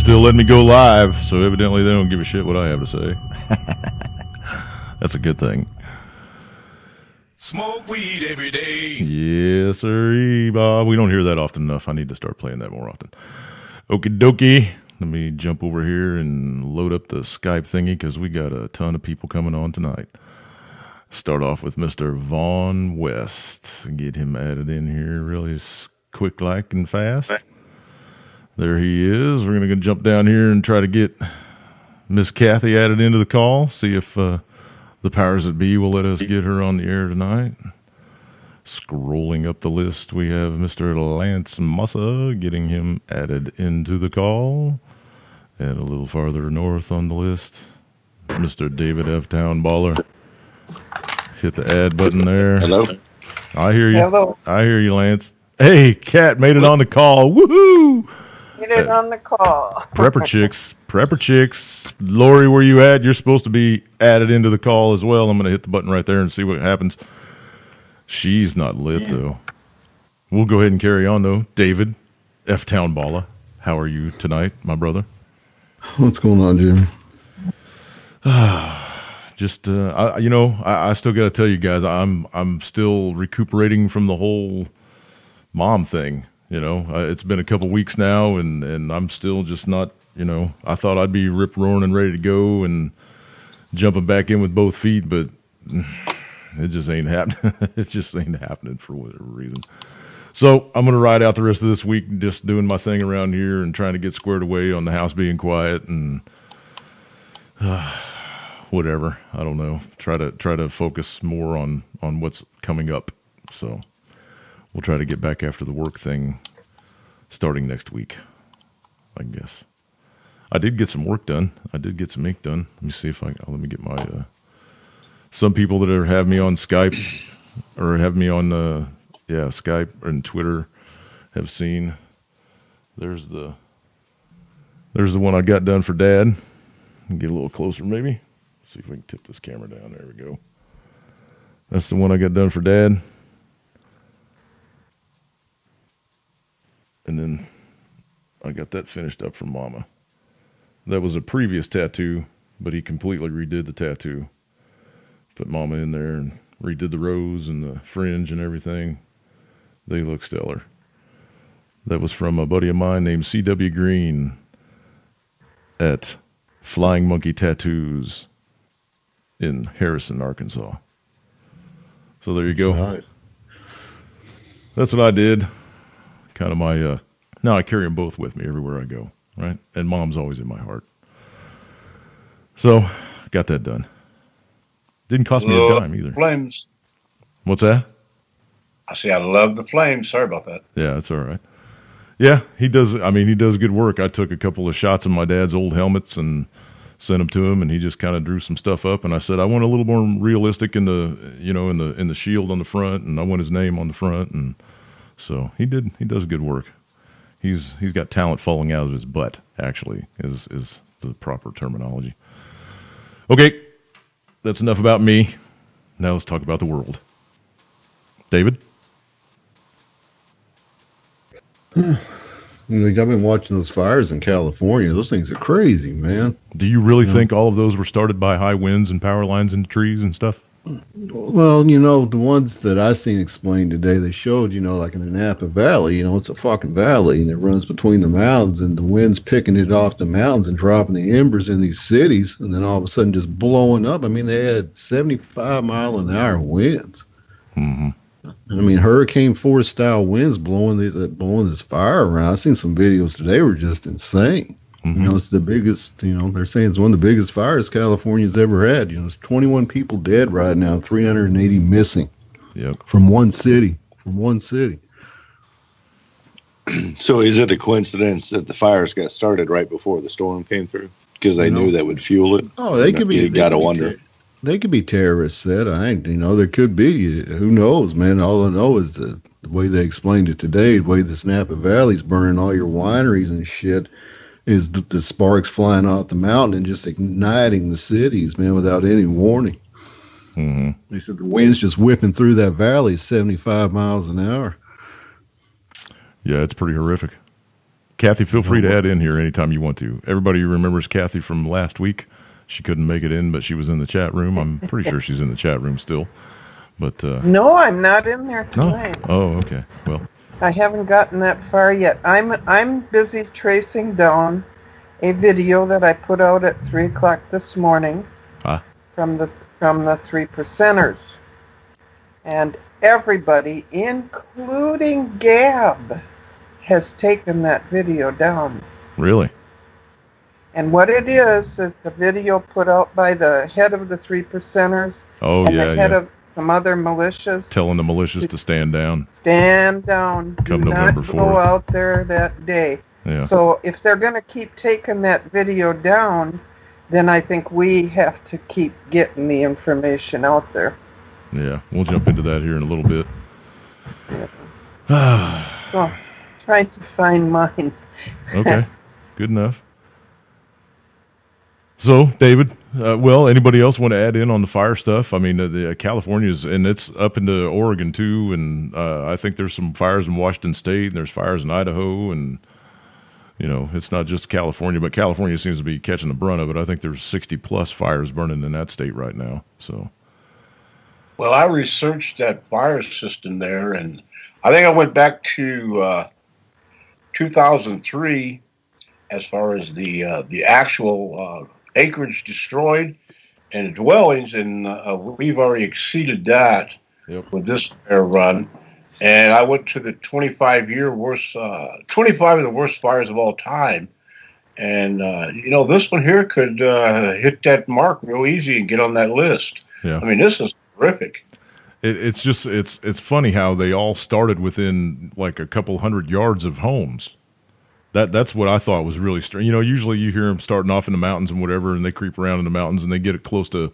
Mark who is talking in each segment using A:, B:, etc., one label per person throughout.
A: still letting me go live, so evidently they don't give a shit what I have to say. That's a good thing.
B: Smoke weed every day.
A: Yes, sir, Bob. We don't hear that often enough. I need to start playing that more often. Okie dokie. Let me jump over here and load up the Skype thingy because we got a ton of people coming on tonight. Start off with Mr. Vaughn West. Get him added in here really quick like and fast. There he is. We're going to jump down here and try to get Miss Kathy added into the call. See if the powers that be will let us get her on the air tonight. Scrolling up the list, we have Mr. Lance Mussa, getting him added into the call. And a little farther north on the list, Mr. David F. Town Baller. Hit the add button there.
C: Hello.
A: I hear you.
D: Hello.
A: I hear you, Lance. Hey, Kat made it on the call. Woohoo!
D: Get it on the call.
A: Prepper Chicks. Lori, where you at? You're supposed to be added into the call as well. I'm going to hit the button right there and see what happens. She's not lit, though. We'll go ahead and carry on, though. David F. Town Baller, how are you tonight, my brother?
E: What's going on, Jimmy?
A: Just, I still got to tell you guys, I'm still recuperating from the whole mom thing. It's been a couple weeks now, and I'm still just not, I thought I'd be rip roaring and ready to go and jumping back in with both feet, but it just ain't happening. It just ain't happening for whatever reason. So I'm going to ride out the rest of this week just doing my thing around here and trying to get squared away on the house being quiet and whatever. I don't know. Try to focus more on what's coming up. So we'll try to get back after the work thing starting next week, I guess. I did get some work done. I did get some ink done. Let me see if let me get my, some people that have me on Skype or have me on, Skype and Twitter have seen. There's the one I got done for Dad. Get a little closer, maybe. Let's see if we can tip this camera down. There we go. That's the one I got done for Dad. And then I got that finished up for Mama. That was a previous tattoo, but he completely redid the tattoo. Put Mama in there and redid the rose and the fringe and everything. They look stellar. That was from a buddy of mine named C.W. Green at Flying Monkey Tattoos in Harrison, Arkansas. So there you go.
E: Nice.
A: That's what I did. Kind of my, now I carry them both with me everywhere I go, right? And Mom's always in my heart. So, got that done. Didn't cost me a dime either.
C: Flames.
A: What's that?
C: I see. I love the flames. Sorry about that.
A: Yeah, that's all right. Yeah, he does. I mean, he does good work. I took a couple of shots of my dad's old helmets and sent them to him, and he just kind of drew some stuff up. And I said, I want a little more realistic in the, in the shield on the front, and I want his name on the front. And so he did. He does good work. He's got talent falling out of his butt. Actually, is the proper terminology. Okay, that's enough about me. Now let's talk about the world. David?
E: I've been watching those fires in California. Those things are crazy, man.
A: Do you really think all of those were started by high winds and power lines into trees and stuff?
E: Well, the ones that I seen explained today, they showed, like in the Napa Valley, it's a fucking valley and it runs between the mountains and the wind's picking it off the mountains and dropping the embers in these cities and then all of a sudden just blowing up. I mean, they had 75-mile-an-hour winds.
A: Mm-hmm.
E: I mean, hurricane force style winds blowing this fire around. I've seen some videos today were just insane.
A: Mm-hmm.
E: It's the biggest, they're saying it's one of the biggest fires California's ever had. It's 21 people dead right now, 380 missing.
A: Yep.
E: From one city.
F: So is it a coincidence that the fires got started right before the storm came through? Because they knew that would fuel it?
E: Oh, they could be.
F: You got to wonder.
E: They could be terrorists that there could be. Who knows, man? All I know is the way they explained it today, the way this Napa Valley's burning all your wineries and shit, is the sparks flying off the mountain and just igniting the cities, man, without any warning.
A: Mm-hmm.
E: They said the wind's just whipping through that valley 75 miles an hour.
A: Yeah, it's pretty horrific. Kathy, feel free to add in here anytime you want to. Everybody remembers Kathy from last week. She couldn't make it in, but she was in the chat room. I'm pretty sure she's in the chat room still. But
D: No, I'm not in there
A: no.
D: tonight.
A: Oh, okay. Well,
D: I haven't gotten that far yet. I'm busy tracing down a video that I put out at 3:00 this morning from the 3%ers, and everybody, including Gab, has taken that video down.
A: really?
D: And what it is the video put out by the head of the 3%ers
A: Oh,
D: and
A: yeah,
D: the head
A: yeah.
D: of some other militias.
A: Telling the militias to stand down.
D: Stand down.
A: Come
D: Do
A: November
D: not
A: 4th.
D: go out there that day.
A: Yeah.
D: So if they're going to keep taking that video down, then I think we have to keep getting the information out there.
A: Yeah, we'll jump into that here in a little bit.
D: So trying to find mine.
A: Okay, good enough. So, David, well, anybody else want to add in on the fire stuff? I mean, California's, and it's up into Oregon too, and I think there's some fires in Washington State, and there's fires in Idaho, and you know, it's not just California, but California seems to be catching the brunt of it. I think there's 60 plus fires burning in that state right now. So,
C: Well, I researched that fire system there, and I think I went back to 2003 as far as the actual acreage destroyed and dwellings, and we've already exceeded that with this fire run. And I went to the 25 of the worst fires of all time. And, this one here could hit that mark real easy and get on that list.
A: yeah.
C: I mean, this is terrific.
A: It's just it's funny how they all started within like a couple hundred yards of homes. That's what I thought was really strange. You know, usually you hear them starting off in the mountains and whatever, and they creep around in the mountains and they get close to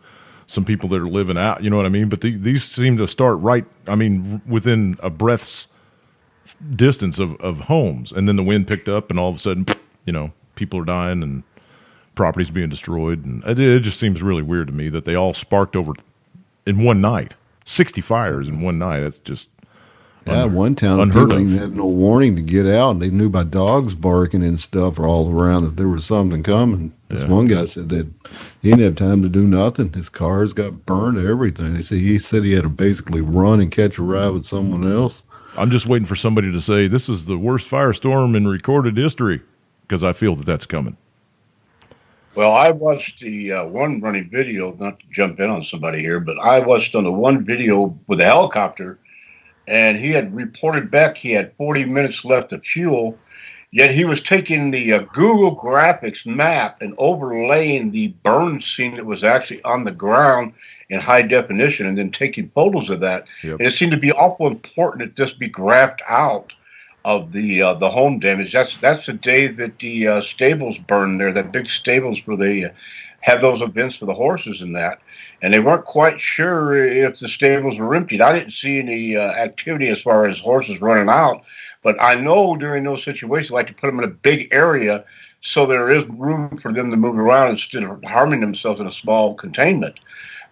A: some people that are living out. You know what I mean? But these seem to start right. I mean, within a breath's distance of homes, and then the wind picked up, and all of a sudden, you know, people are dying and properties being destroyed, and it just seems really weird to me that they all sparked over in one night. 60 fires in one night. That's just
E: one town
A: unheard
E: people
A: of.
E: didn't have no warning to get out, and they knew by dogs barking and stuff all around that there was something coming. This one guy said that he didn't have time to do nothing. His cars got burned, everything. He said he had to basically run and catch a ride with someone else.
A: I'm just waiting for somebody to say this is the worst firestorm in recorded history, because I feel that that's coming.
C: Well, I watched the one running video, not to jump in on somebody here, but I watched on the one video with a helicopter, and he had reported back he had 40 minutes left of fuel, yet he was taking the Google Graphics map and overlaying the burn scene that was actually on the ground in high definition and then taking photos of that.
A: Yep.
C: And it seemed to be awful important that this be graphed out of the home damage. That's the day that the stables burned there, that big stables where they have those events for the horses and that. And they weren't quite sure if the stables were emptied. I didn't see any activity as far as horses running out, but I know during those situations, I like to put them in a big area so there is room for them to move around instead of harming themselves in a small containment.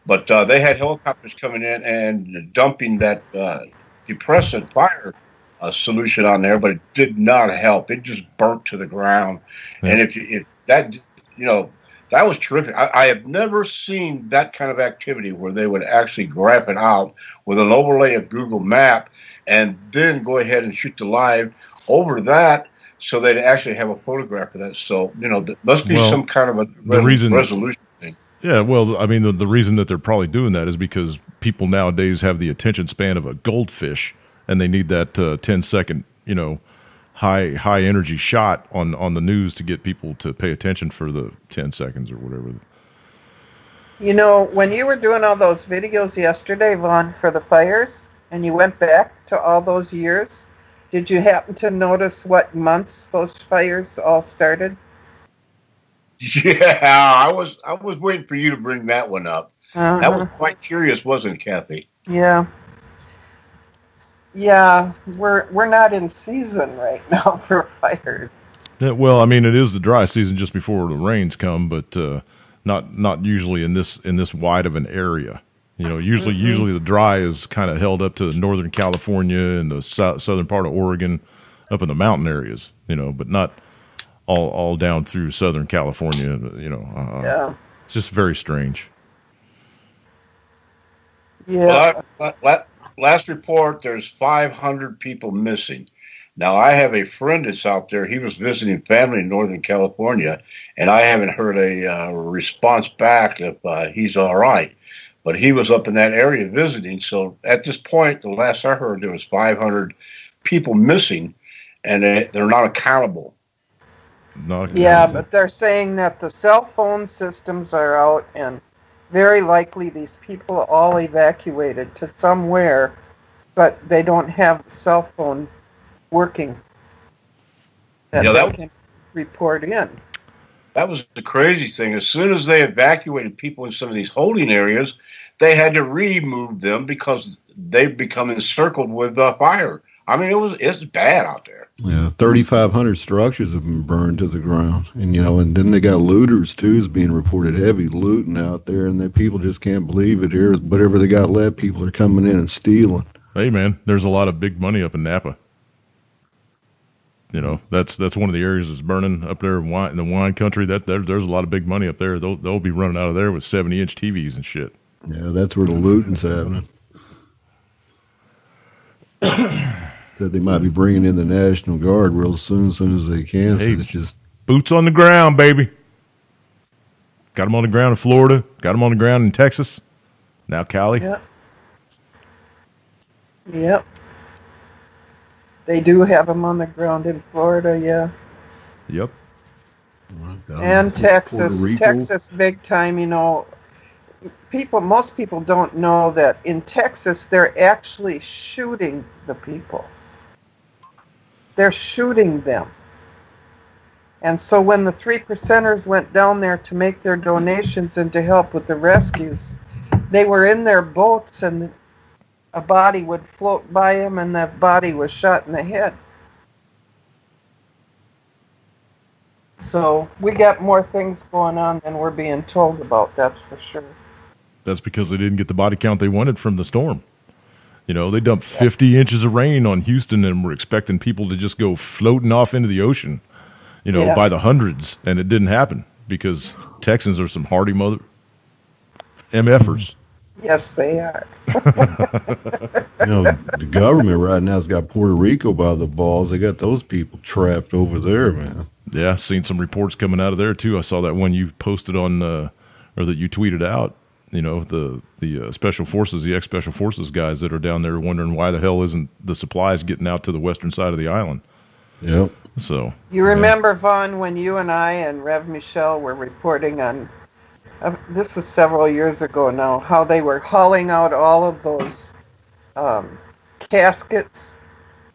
C: But they had helicopters coming in and dumping that depressant fire solution on there, but it did not help. It just burnt to the ground. Yeah. And if that, that was terrific. I have never seen that kind of activity where they would actually graph it out with an overlay of Google Map and then go ahead and shoot the live over that so they'd actually have a photograph of that. So, there must be some kind of a resolution thing. Yeah,
A: well, I mean, the reason that they're probably doing that is because people nowadays have the attention span of a goldfish, and they need that 10-second, high energy shot on the news to get people to pay attention for the 10 seconds or whatever.
D: When you were doing all those videos yesterday, Vaughn, for the fires, and you went back to all those years, did you happen to notice what months those fires all started?
C: Yeah, I was waiting for you to bring that one up. Uh-huh. That was quite curious, wasn't it, Kathy?
D: Yeah. Yeah, we're not in season right now for fires.
A: Yeah, well, I mean, it is the dry season just before the rains come, but not usually in this wide of an area. Usually the dry is kind of held up to Northern California and the southern part of Oregon, up in the mountain areas. But not all down through Southern California.
D: Yeah.
A: It's just very strange.
D: Yeah.
C: Well, last report, there's 500 people missing. Now, I have a friend that's out there. He was visiting family in Northern California, and I haven't heard a response back if he's all right. But he was up in that area visiting. So at this point, the last I heard, there was 500 people missing, and they're not accountable.
D: Yeah, but they're saying that the cell phone systems are out, and very likely these people all evacuated to somewhere, but they don't have the cell phone working that they can report in.
C: That was the crazy thing. As soon as they evacuated people in some of these holding areas, they had to remove them because they've become encircled with fire. I mean, it's bad out there.
E: Yeah, 3,500 structures have been burned to the ground, and and then they got looters too. Is being reported heavy looting out there, and people just can't believe it. Here, whatever they got left, people are coming in and stealing.
A: Hey man, there's a lot of big money up in Napa. That's one of the areas that's burning up there in the wine country. There's a lot of big money up there. They'll be running out of there with 70-inch TVs and shit.
E: Yeah, that's where the looting's happening. Said they might be bringing in the National Guard real soon as they can.
A: Hey,
E: so it's just
A: boots on the ground, baby. Got them on the ground in Florida. Got them on the ground in Texas. Now Cali.
D: Yep. They do have them on the ground in Florida, yeah.
A: Yep.
D: And Texas. Texas big time, most people don't know that in Texas they're actually shooting the people. They're shooting them. And so when the 3%ers went down there to make their donations and to help with the rescues, they were in their boats and a body would float by them and that body was shot in the head. So we got more things going on than we're being told about, that's for sure.
A: That's because they didn't get the body count they wanted from the storm. They dumped 50 inches of rain on Houston and were expecting people to just go floating off into the ocean, by the hundreds. And it didn't happen because Texans are some hardy mother MFers.
D: Yes, they are.
E: The government right now has got Puerto Rico by the balls. They got those people trapped over there, man.
A: Yeah, seen some reports coming out of there too. I saw that one you posted on, or that you tweeted out. The special forces, the ex-special forces guys that are down there wondering why the hell isn't the supplies getting out to the western side of the island.
E: Yep.
A: So
D: you remember, Vaughn, when you and I and Rev Michelle were reporting on, this was several years ago now, how they were hauling out all of those caskets,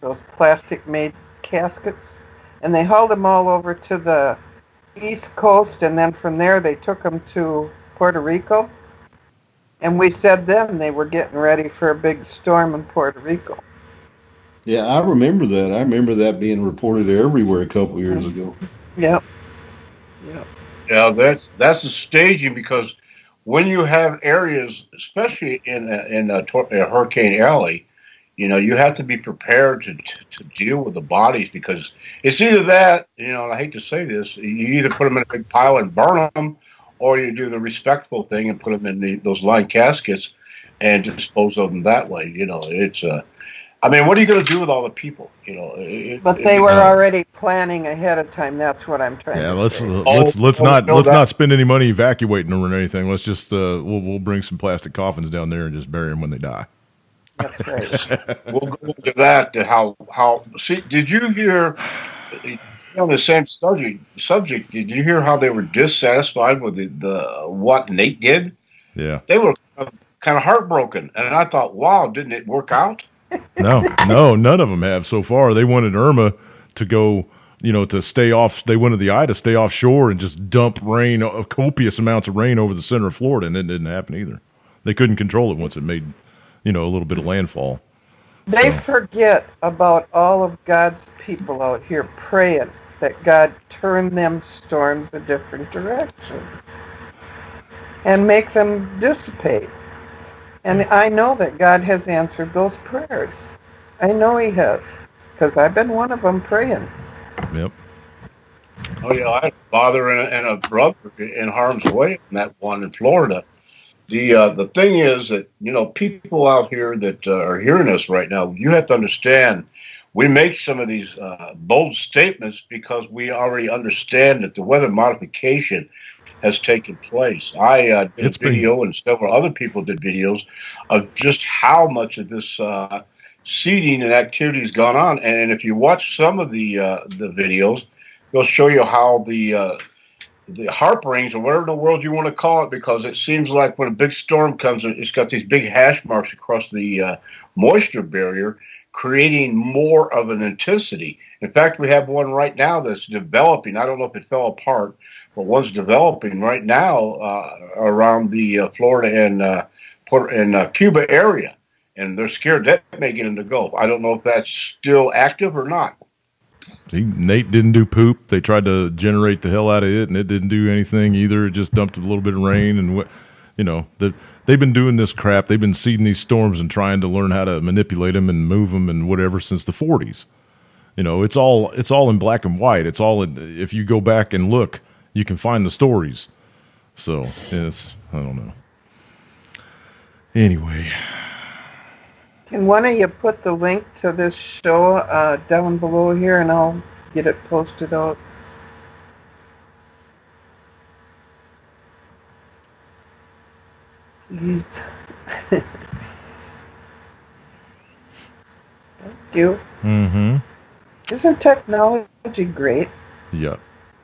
D: those plastic-made caskets, and they hauled them all over to the East Coast, and then from there they took them to Puerto Rico. And we said then they were getting ready for a big storm in Puerto Rico.
E: Yeah, I remember that. I remember that being reported everywhere a couple years ago.
D: Yep.
C: Yeah, that's the staging, because when you have areas, especially in Hurricane Alley, you have to be prepared to deal with the bodies, because it's either that, I hate to say this, you either put them in a big pile and burn them, or you do the respectful thing and put them in those lined caskets and dispose of them that way. It's what are you going to do with all the people?
D: But they were already planning ahead of time. That's what I'm trying to say.
A: Let's not spend any money evacuating them or anything. Let's just we'll bring some plastic coffins down there and just bury them when they die.
D: That's right.
C: We'll go into that. Did you hear? On the same subject, did you hear how they were dissatisfied with the what Nate did?
A: Yeah,
C: they were kind of heartbroken, and I thought, wow, didn't it work out?
A: No, none of them have so far. They wanted Irma to go, to stay off. They wanted the eye to stay offshore and just dump rain, copious amounts of rain over the center of Florida, and it didn't happen either. They couldn't control it once it made, a little bit of landfall.
D: They forget about all of God's people out here praying that God turn them storms a different direction and make them dissipate. And I know that God has answered those prayers. I know he has, because I've been one of them praying.
A: Yep.
C: Oh yeah, I had a father and a brother in harm's way in that one in Florida. The thing is that people out here that are hearing us right now, you have to understand. We make some of these bold statements because we already understand that the weather modification has taken place. I did a video, and several other people did videos of just how much of this seeding and activity has gone on. And if you watch some of the videos, they'll show you how the harp rings, or whatever in the world you want to call it, because it seems like when a big storm comes, it's got these big hash marks across the moisture barrier, creating more of an intensity. In fact, we have one right now that's developing. I don't know if it fell apart, but one's developing right now around the Florida and Cuba area, and they're scared that may get into the Gulf. I don't know if that's still active or not.
A: See, Nate didn't do poop. They tried to generate the hell out of it, and it didn't do anything either. It just dumped a little bit of rain, and they've been doing this crap. They've been seeding these storms and trying to learn how to manipulate them and move them and whatever since the 40s. It's all in black and white. It's all in, if you go back and look, you can find the stories. So I don't know. Anyway.
D: Can one of you put the link to this show down below here, and I'll get it posted out? Please. Thank you.
A: Mm-hmm.
D: Isn't technology great?
A: Yeah.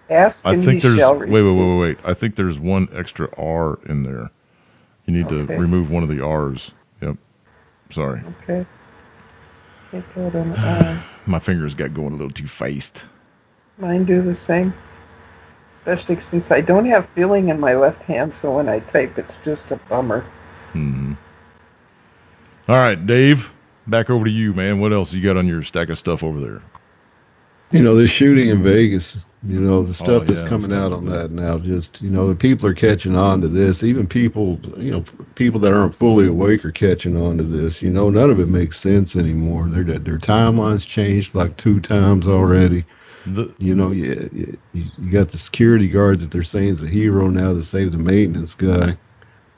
D: Ask and you shall receive.
A: Wait. I think there's one extra R in there. You need to remove one of the R's. Yep. Sorry.
D: Okay. Take out an R.
A: My fingers got going a little too fast.
D: Mine do the same. Especially since I don't have feeling in my left hand, so when I type, it's just a bummer.
A: Mm-hmm. All right, Dave, back over to you, man. What else you got on your stack of stuff over there?
E: This shooting in Vegas, the stuff that's coming out on that now, just, the people are catching on to this. Even people, people that aren't fully awake are catching on to this. None of it makes sense anymore. Their timelines changed like 2 times already. You got the security guards that they're saying is a hero now that saved the maintenance guy,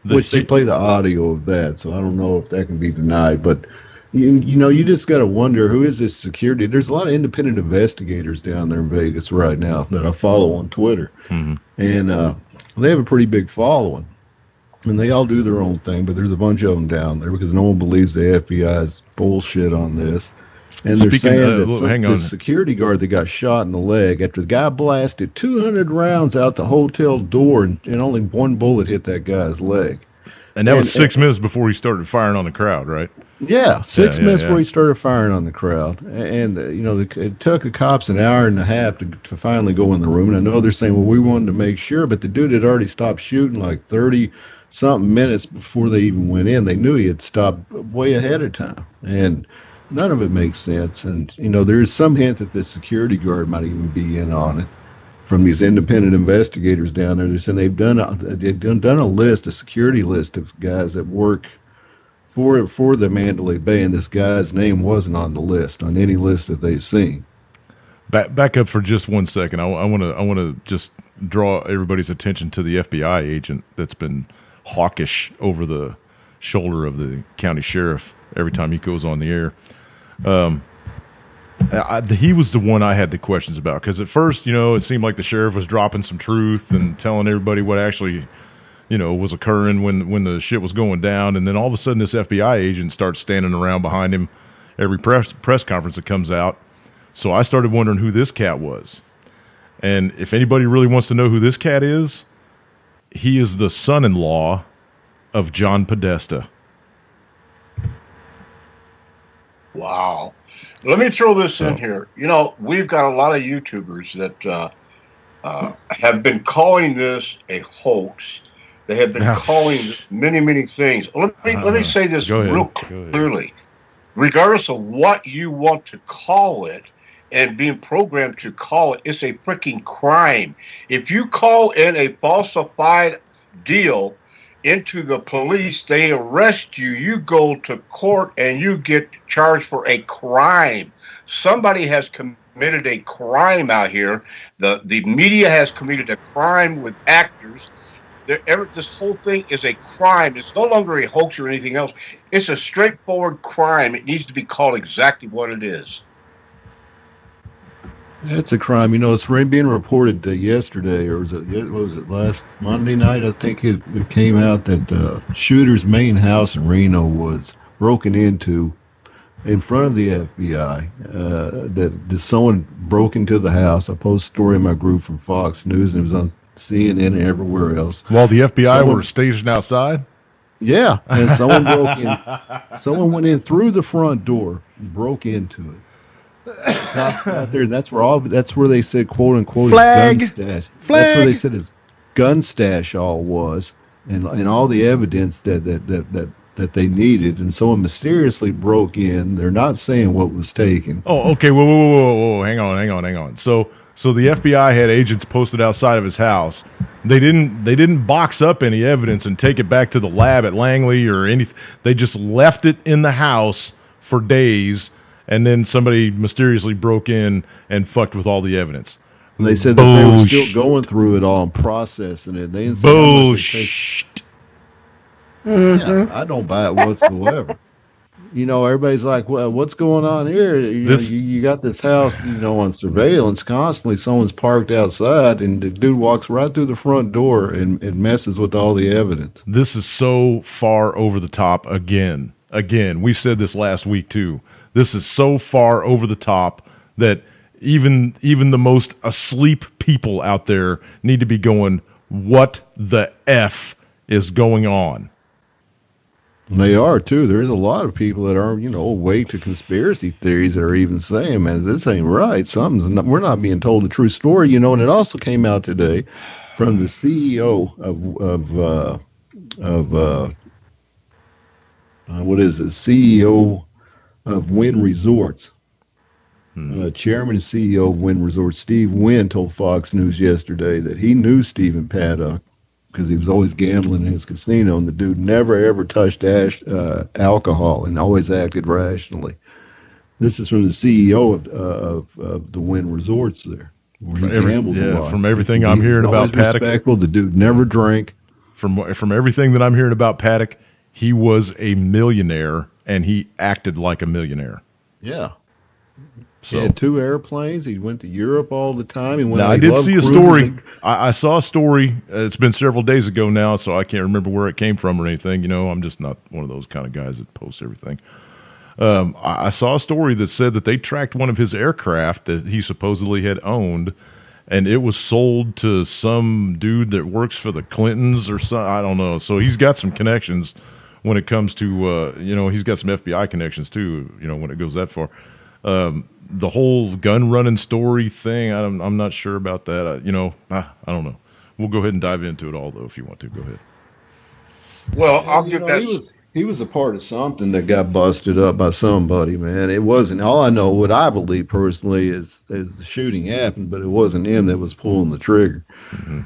E: which they play the audio of that, so I don't know if that can be denied. But you just got to wonder, who is this security? There's a lot of independent investigators down there in Vegas right now that I follow on Twitter, and they have a pretty big following, and they all do their own thing. But there's a bunch of them down there because no one believes the FBI's bullshit on this. And they're saying that the security guard that got shot in the leg after the guy blasted 200 rounds out the hotel door and only one bullet hit that guy's leg.
A: And that was 6 minutes before he started firing on the crowd, right?
E: Yeah, 6 minutes before he started firing on the crowd. And, it took the cops an hour and a half to finally go in the room. And I know they're saying, well, we wanted to make sure, but the dude had already stopped shooting like 30-something minutes before they even went in. They knew he had stopped way ahead of time. And none of it makes sense. And, there's some hint that the security guard might even be in on it from these independent investigators down there. They're saying they've done a list, a security list of guys that work for the Mandalay Bay, and this guy's name wasn't on the list, on any list that they've seen.
A: Back up for just 1 second. I want to just draw everybody's attention to the FBI agent that's been hawkish over the shoulder of the county sheriff every time he goes on the air. He was the one I had the questions about, because at first, it seemed like the sheriff was dropping some truth and telling everybody what actually, was occurring when the shit was going down. And then all of a sudden this FBI agent starts standing around behind him every press conference that comes out. So I started wondering who this cat was. And if anybody really wants to know who this cat is, he is the son-in-law of John Podesta.
C: Wow. Let me throw this in here. We've got a lot of YouTubers that have been calling this a hoax. They have been calling many, many things. Let me say this real clearly. Regardless of what you want to call it and being programmed to call it, it's a freaking crime. If you call in a falsified deal into the police, they arrest you, you go to court, and you get charged for a crime. Somebody has committed committed a crime out here. The media has committed a crime with actors. This whole thing is a crime. It's no longer a hoax or anything else. It's a straightforward crime. It needs to be called exactly what it is.
E: It's a crime. You know, it's being reported yesterday, or was it last Monday night? I think it came out that the shooter's main house in Reno was broken into in front of the FBI. That someone broke into the house. I posted a story in my group from Fox News, and it was on CNN and everywhere else.
A: While the FBI were stationed outside?
E: Yeah, and someone broke in. Someone went in through the front door and broke into it. Out there, and that's where they said, quote unquote,
A: flag.
E: His gun stash.
A: Flag.
E: That's where they said his gun stash all was, and all the evidence that they needed, and someone mysteriously broke in. They're not saying what was taken.
A: Oh, okay. Whoa. Hang on. So the FBI had agents posted outside of his house. They didn't box up any evidence and take it back to the lab at Langley or anything. They just left it in the house for days. And then somebody mysteriously broke in and fucked with all the evidence.
E: And they said that they were still going through it all and processing it. They didn't say
A: bullshit.
E: Yeah, I don't buy it whatsoever. You know, everybody's like, well, what's going on here? You got this house, on surveillance constantly. Someone's parked outside, and the dude walks right through the front door and messes with all the evidence.
A: This is so far over the top again. We said this last week, too. This is so far over the top that even the most asleep people out there need to be going, what the F is going on?
E: And they are, too. There's a lot of people that are, awake to conspiracy theories that are even saying, man, this ain't right. We're not being told the true story, and it also came out today from the CEO CEO of Wynn Resorts. Chairman and CEO of Wynn Resorts, Steve Wynn, told Fox News yesterday that he knew Stephen Paddock because he was always gambling in his casino, and the dude never ever touched alcohol and always acted rationally. This is from the CEO of the Wynn Resorts there.
A: From everything I'm hearing about Paddock,
E: respectful. The dude never drank.
A: From everything that I'm hearing about Paddock, he was a millionaire and he acted like a millionaire.
E: Yeah.
A: So,
E: he had 2 airplanes. He went to Europe all the time.
A: Now, I did see a story. I saw a story. It's been several days ago now, so I can't remember where it came from or anything. I'm just not one of those kind of guys that posts everything. I saw a story that said that they tracked one of his aircraft that he supposedly had owned, and it was sold to some dude that works for the Clintons or something. I don't know. So he's got some connections when it comes to, he's got some FBI connections too, when it goes that far. The whole gun running story thing, I'm not sure about that. I don't know. We'll go ahead and dive into it all, though, if you want to. Go ahead.
C: Well, I'll give that.
E: He was a part of something that got busted up by somebody, man. It wasn't, all I know, what I believe personally is the shooting happened, but it wasn't him that was pulling the trigger.
A: Mm-hmm.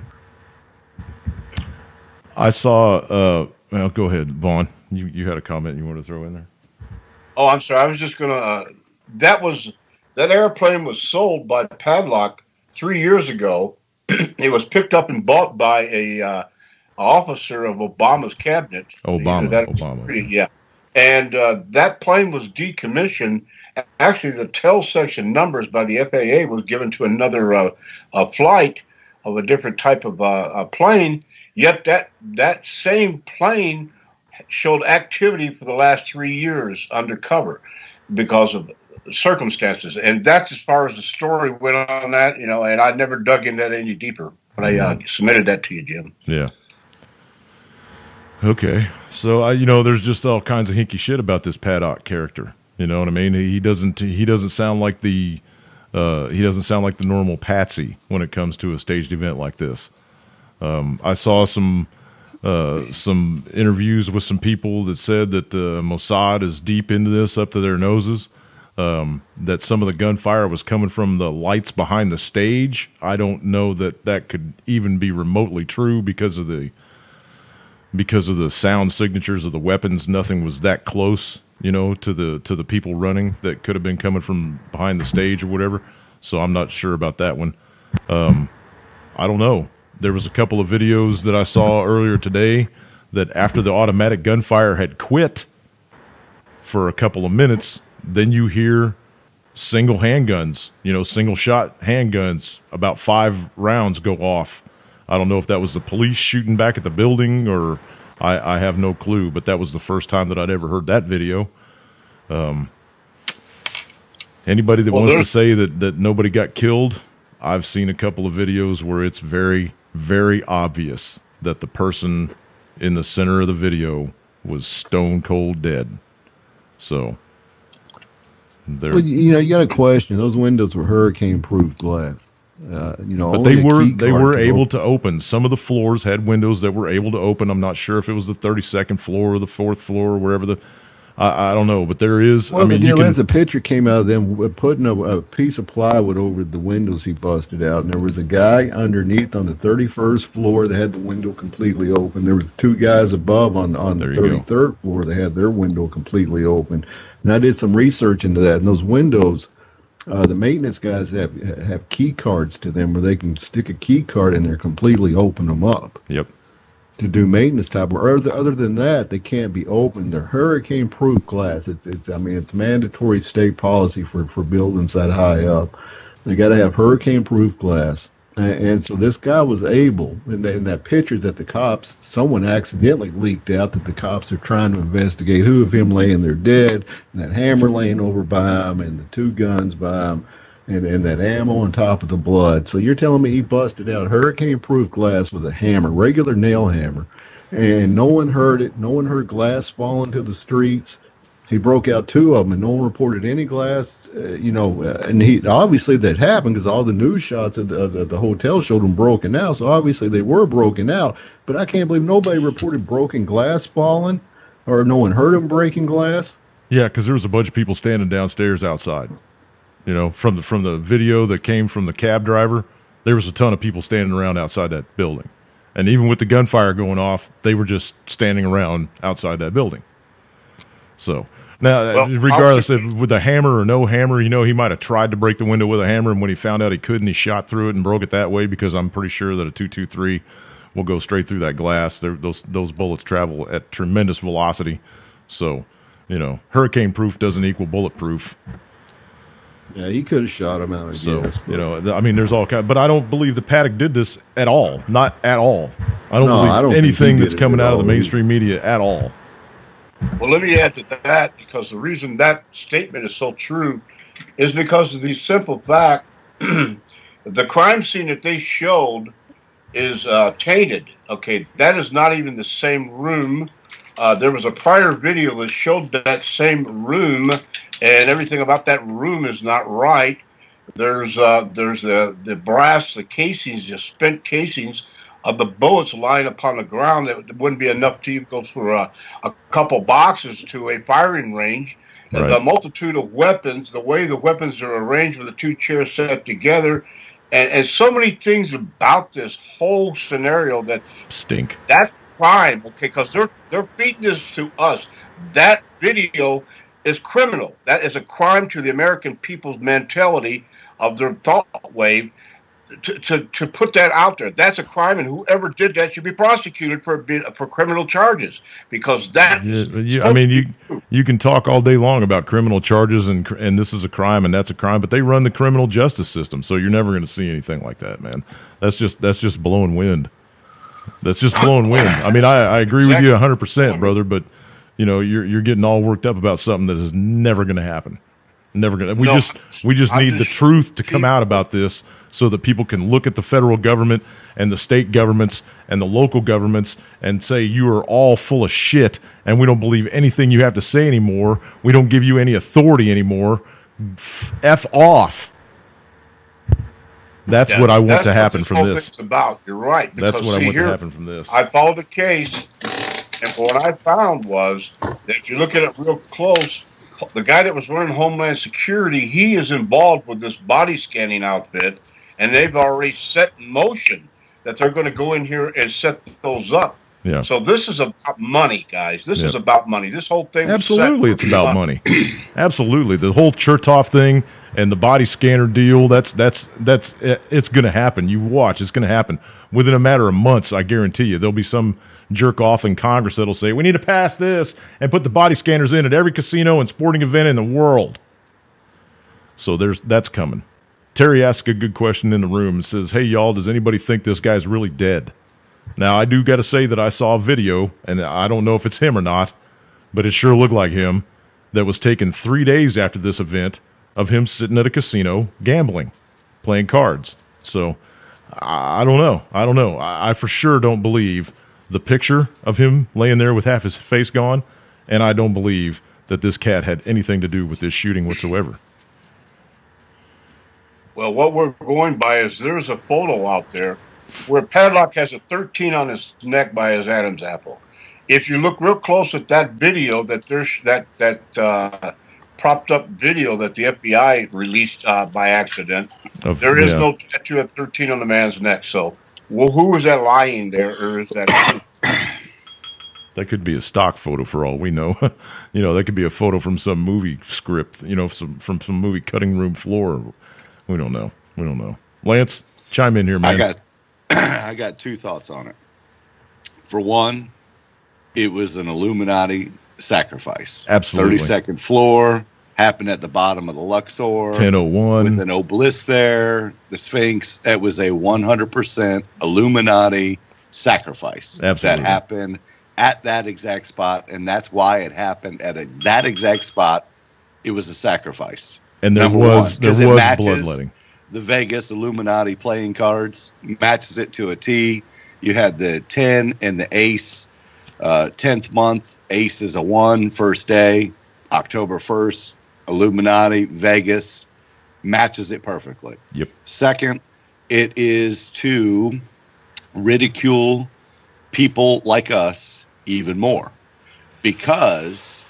A: I saw, well, go ahead, Vaughn. You had a comment you want to throw in there?
C: Oh, I'm sorry. I was just going to, that airplane was sold by Paddock 3 years ago. It was picked up and bought by a officer of Obama's cabinet.
A: Obama.
C: Yeah. And that plane was decommissioned. Actually, the tail section numbers by the FAA was given to another flight of a different type of plane. Yet that same plane showed activity for the last 3 years undercover because of circumstances. And that's as far as the story went on that, and I never dug into that any deeper when I submitted that to you, Jim.
A: Yeah. Okay. So, there's just all kinds of hinky shit about this Paddock character. You know what I mean? He doesn't sound like the normal patsy when it comes to a staged event like this. I saw some interviews with some people that said that Mossad is deep into this, up to their noses. That some of the gunfire was coming from the lights behind the stage. I don't know that could even be remotely true because of the sound signatures of the weapons. Nothing was that close, to the people running that could have been coming from behind the stage or whatever. so I'm not sure about that one. I don't know. There was a couple of videos that I saw earlier today that after the automatic gunfire had quit for a couple of minutes, then you hear single handguns, single shot handguns, about 5 rounds go off. I don't know if that was the police shooting back at the building or I have no clue, but that was the first time that I'd ever heard that video. Anybody that wants to say that nobody got killed, I've seen a couple of videos where it's very, very obvious that the person in the center of the video was stone cold dead. So,
E: but you got to question, those windows were hurricane-proof glass.
A: But they were able to open. Some of the floors had windows that were able to open. I'm not sure if it was the 32nd floor or the 4th floor or wherever I don't know, but there is.
E: Well, the deal is, a picture came out of them putting a piece of plywood over the windows he busted out, and there was a guy underneath on the 31st floor that had the window completely open. There was 2 guys above on the 33rd floor that had their window completely open. And I did some research into that, and those windows, the maintenance guys have key cards to them where they can stick a key card in there, completely open them up.
A: Yep.
E: To do maintenance type, or other than that, they can't be opened. They're hurricane-proof glass. It's mandatory state policy for buildings that high up. They got to have hurricane-proof glass. And so this guy was able, in that picture that someone accidentally leaked out that the cops are trying to investigate who of him laying there dead, and that hammer laying over by him, and the 2 guns by him, and that ammo on top of the blood. So you're telling me he busted out hurricane-proof glass with a hammer, regular nail hammer, and no one heard it. No one heard glass falling to the streets. He broke out 2 of them, and no one reported any glass. And he obviously that happened because all the news shots of the hotel showed them broken out. So obviously they were broken out. But I can't believe nobody reported broken glass falling, or no one heard him breaking glass.
A: Yeah, because there was a bunch of people standing downstairs outside. From the video that came from the cab driver, there was a ton of people standing around outside that building. And even with the gunfire going off, they were just standing around outside that building. So, now, regardless of with a hammer or no hammer, he might have tried to break the window with a hammer, and when he found out he couldn't, he shot through it and broke it that way, because I'm pretty sure that a .223 will go straight through that glass. Those bullets travel at tremendous velocity. So, hurricane-proof doesn't equal bulletproof.
E: Yeah, he could have shot him out.
A: There's all kinds, but I don't believe that Paddock did this at all. Not at all. I don't believe anything that's coming out of the mainstream media at all.
C: Well, let me add to that, because the reason that statement is so true is because of the simple fact the crime scene that they showed is tainted. Okay, that is not even the same room. There was a prior video that showed that same room, and everything about that room is not right. There's the brass, the casings, the spent casings of the bullets lying upon the ground that wouldn't be enough to even go through a couple boxes to a firing range. Right. The multitude of weapons, the way the weapons are arranged with the 2 chairs set together, and so many things about this whole scenario that
A: stink.
C: That's crime, okay, because they're feeding this to us. That video is criminal. That is a crime to the American people's mentality of their thought wave. To put that out there, that's a crime, and whoever did that should be prosecuted for criminal charges, because that.
A: You can talk all day long about criminal charges and this is a crime and that's a crime, but they run the criminal justice system, so you're never going to see anything like that, man. That's just blowing wind. That's just blowing wind. I agree with you 100%, brother, but you're getting all worked up about something that is never going to happen. Never going to. We just need the truth to come out about this, so that people can look at the federal government and the state governments and the local governments and say, you are all full of shit and we don't believe anything you have to say anymore. We don't give you any authority anymore. F off. That's what I want to happen from this.
C: About. You're right.
A: Because, that's what I want to happen from this.
C: I followed the case, and what I found was that if you look at it real close, the guy that was running Homeland Security, he is involved with this body scanning outfit, and they've already set in motion that they're going to go in here and set those up.
A: Yeah.
C: So this is about money, guys. This is about money. This whole thing.
A: Absolutely, it's about money. Absolutely, the whole Chertoff thing and the body scanner deal. That's it's going to happen. You watch, it's going to happen within a matter of months. I guarantee you, there'll be some jerk off in Congress that'll say we need to pass this and put the body scanners in at every casino and sporting event in the world. So that's coming. Terry asked a good question in the room and says, "Hey y'all, does anybody think this guy's really dead?" Now, I do got to say that I saw a video, and I don't know if it's him or not, but it sure looked like him, that was taken 3 days after this event of him sitting at a casino gambling, playing cards. So, I don't know. I for sure don't believe the picture of him laying there with half his face gone, and I don't believe that this cat had anything to do with this shooting whatsoever.
C: Well, what we're going by is there's a photo out there where Padlock has a 13 on his neck by his Adam's apple. If you look real close at that video, that propped up video that the FBI released by accident, there is no tattoo of 13 on the man's neck. So, who is that lying there, or is that?
A: That could be a stock photo for all we know. That could be a photo from some movie script. From some movie cutting room floor. We don't know. Lance, chime in here, man.
F: I got two thoughts on it. For one, it was an Illuminati sacrifice.
A: Absolutely.
F: 32nd floor, happened at the bottom of the Luxor.
A: 1001.
F: With an obelisk there, the Sphinx. It was a 100% Illuminati sacrifice.
A: Absolutely.
F: That happened at that exact spot, and that's why it happened at that exact spot. It was a sacrifice.
A: And there was bloodletting.
F: The Vegas Illuminati playing cards, matches it to a T. You had the 10 and the ace, 10th month. Ace is a 1, first day, October 1st. Illuminati, Vegas, matches it perfectly.
A: Yep.
F: Second, it is to ridicule people like us even more. Because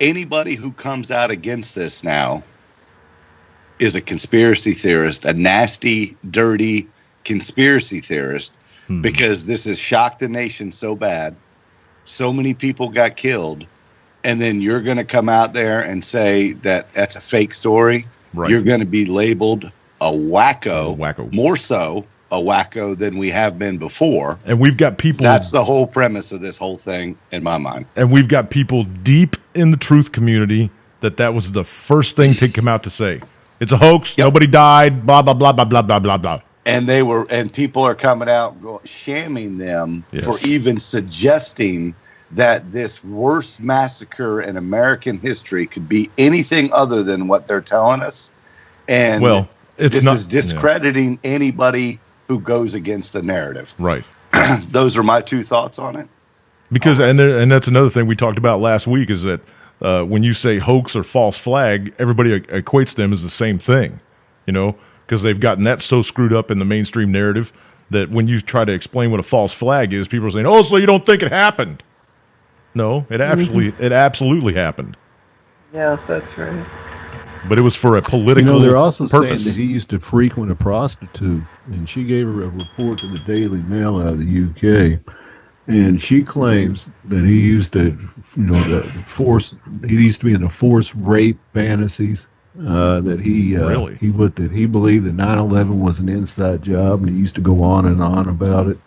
F: anybody who comes out against this now is a conspiracy theorist, a nasty, dirty conspiracy theorist, because this has shocked the nation so bad. So many people got killed, and then you're going to come out there and say that that's a fake story. Right. You're going to be labeled a wacko, more so a wacko than we have been before.
A: And we've got people...
F: That's the whole premise of this whole thing, in my mind.
A: And we've got people deep in the truth community that was the first thing to come out to say. It's a hoax. Yep. Nobody died. Blah blah blah blah blah blah blah blah.
F: And people are coming out shamming them for even suggesting that this worst massacre in American history could be anything other than what they're telling us. And this is discrediting anybody who goes against the narrative.
A: Right.
F: Those are my two thoughts on it.
A: Because and that's another thing we talked about last week is that. When you say hoax or false flag, everybody equates them as the same thing, because they've gotten that so screwed up in the mainstream narrative that when you try to explain what a false flag is, people are saying, "Oh, so you don't think it happened?" No, it absolutely happened.
D: Yeah, that's right.
A: But it was for a political
E: they're also
A: purpose.
E: saying that he used to frequent a prostitute, and she gave her a report to the Daily Mail out of the UK. And she claims that he used to, he used to be into forced rape fantasies. That he believed that 9/11 was an inside job, and he used to go on and on about it.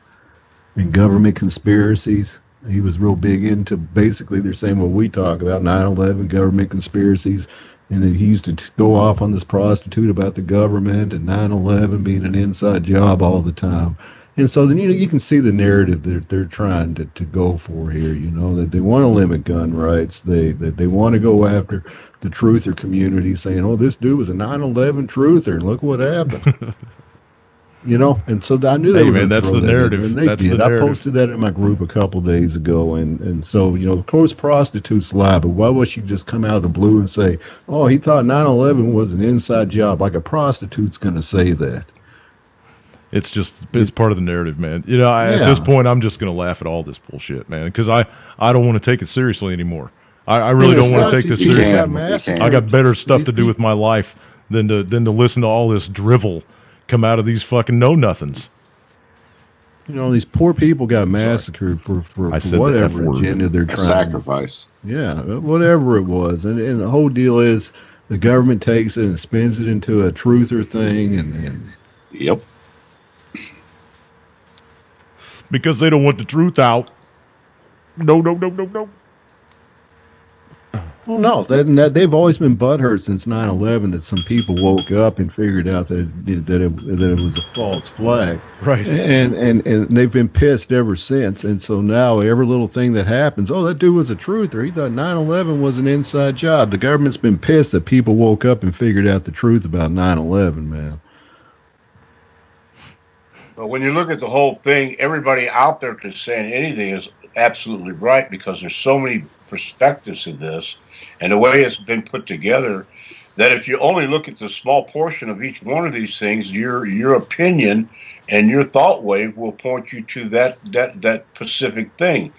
E: And government conspiracies. He was real big into. Basically, they're saying what we talk about: 9/11, government conspiracies, and that he used to go off on this prostitute about the government and 9/11 being an inside job all the time. And so then you can see the narrative that they're trying to go for here. That they want to limit gun rights. They want to go after the truther community, saying, "Oh, this dude was a 9/11 truther. Look what happened." And so I knew they were.
A: That's the narrative.
E: And they did. I posted that in my group a couple days ago, and so of course prostitutes lie, but why would she just come out of the blue and say, "Oh, he thought 9/11 was an inside job"? Like a prostitute's going to say that.
A: It's part of the narrative, man. At this point, I'm just going to laugh at all this bullshit, man, because I don't want to take it seriously anymore. I really don't want to take this seriously. I got better stuff to do with my life than to listen to all this drivel come out of these fucking know-nothings.
E: You know, these poor people got massacred for whatever agenda they're trying.
F: Sacrifice.
E: Yeah, whatever it was, and the whole deal is the government takes it and spins it into a truther thing, and
F: yep.
A: Because they don't want the truth out. No.
E: Well, no, they've always been butthurt since 9/11 that some people woke up and figured out that it was a false flag,
A: right?
E: And they've been pissed ever since. And so now every little thing that happens, oh, that dude was a truther. He thought 9/11 was an inside job. The government's been pissed that people woke up and figured out the truth about 9/11, man.
C: But when you look at the whole thing, everybody out there just saying anything is absolutely right, because there's so many perspectives in this. And the way it's been put together, that if you only look at the small portion of each one of these things, your opinion and your thought wave will point you to that specific thing.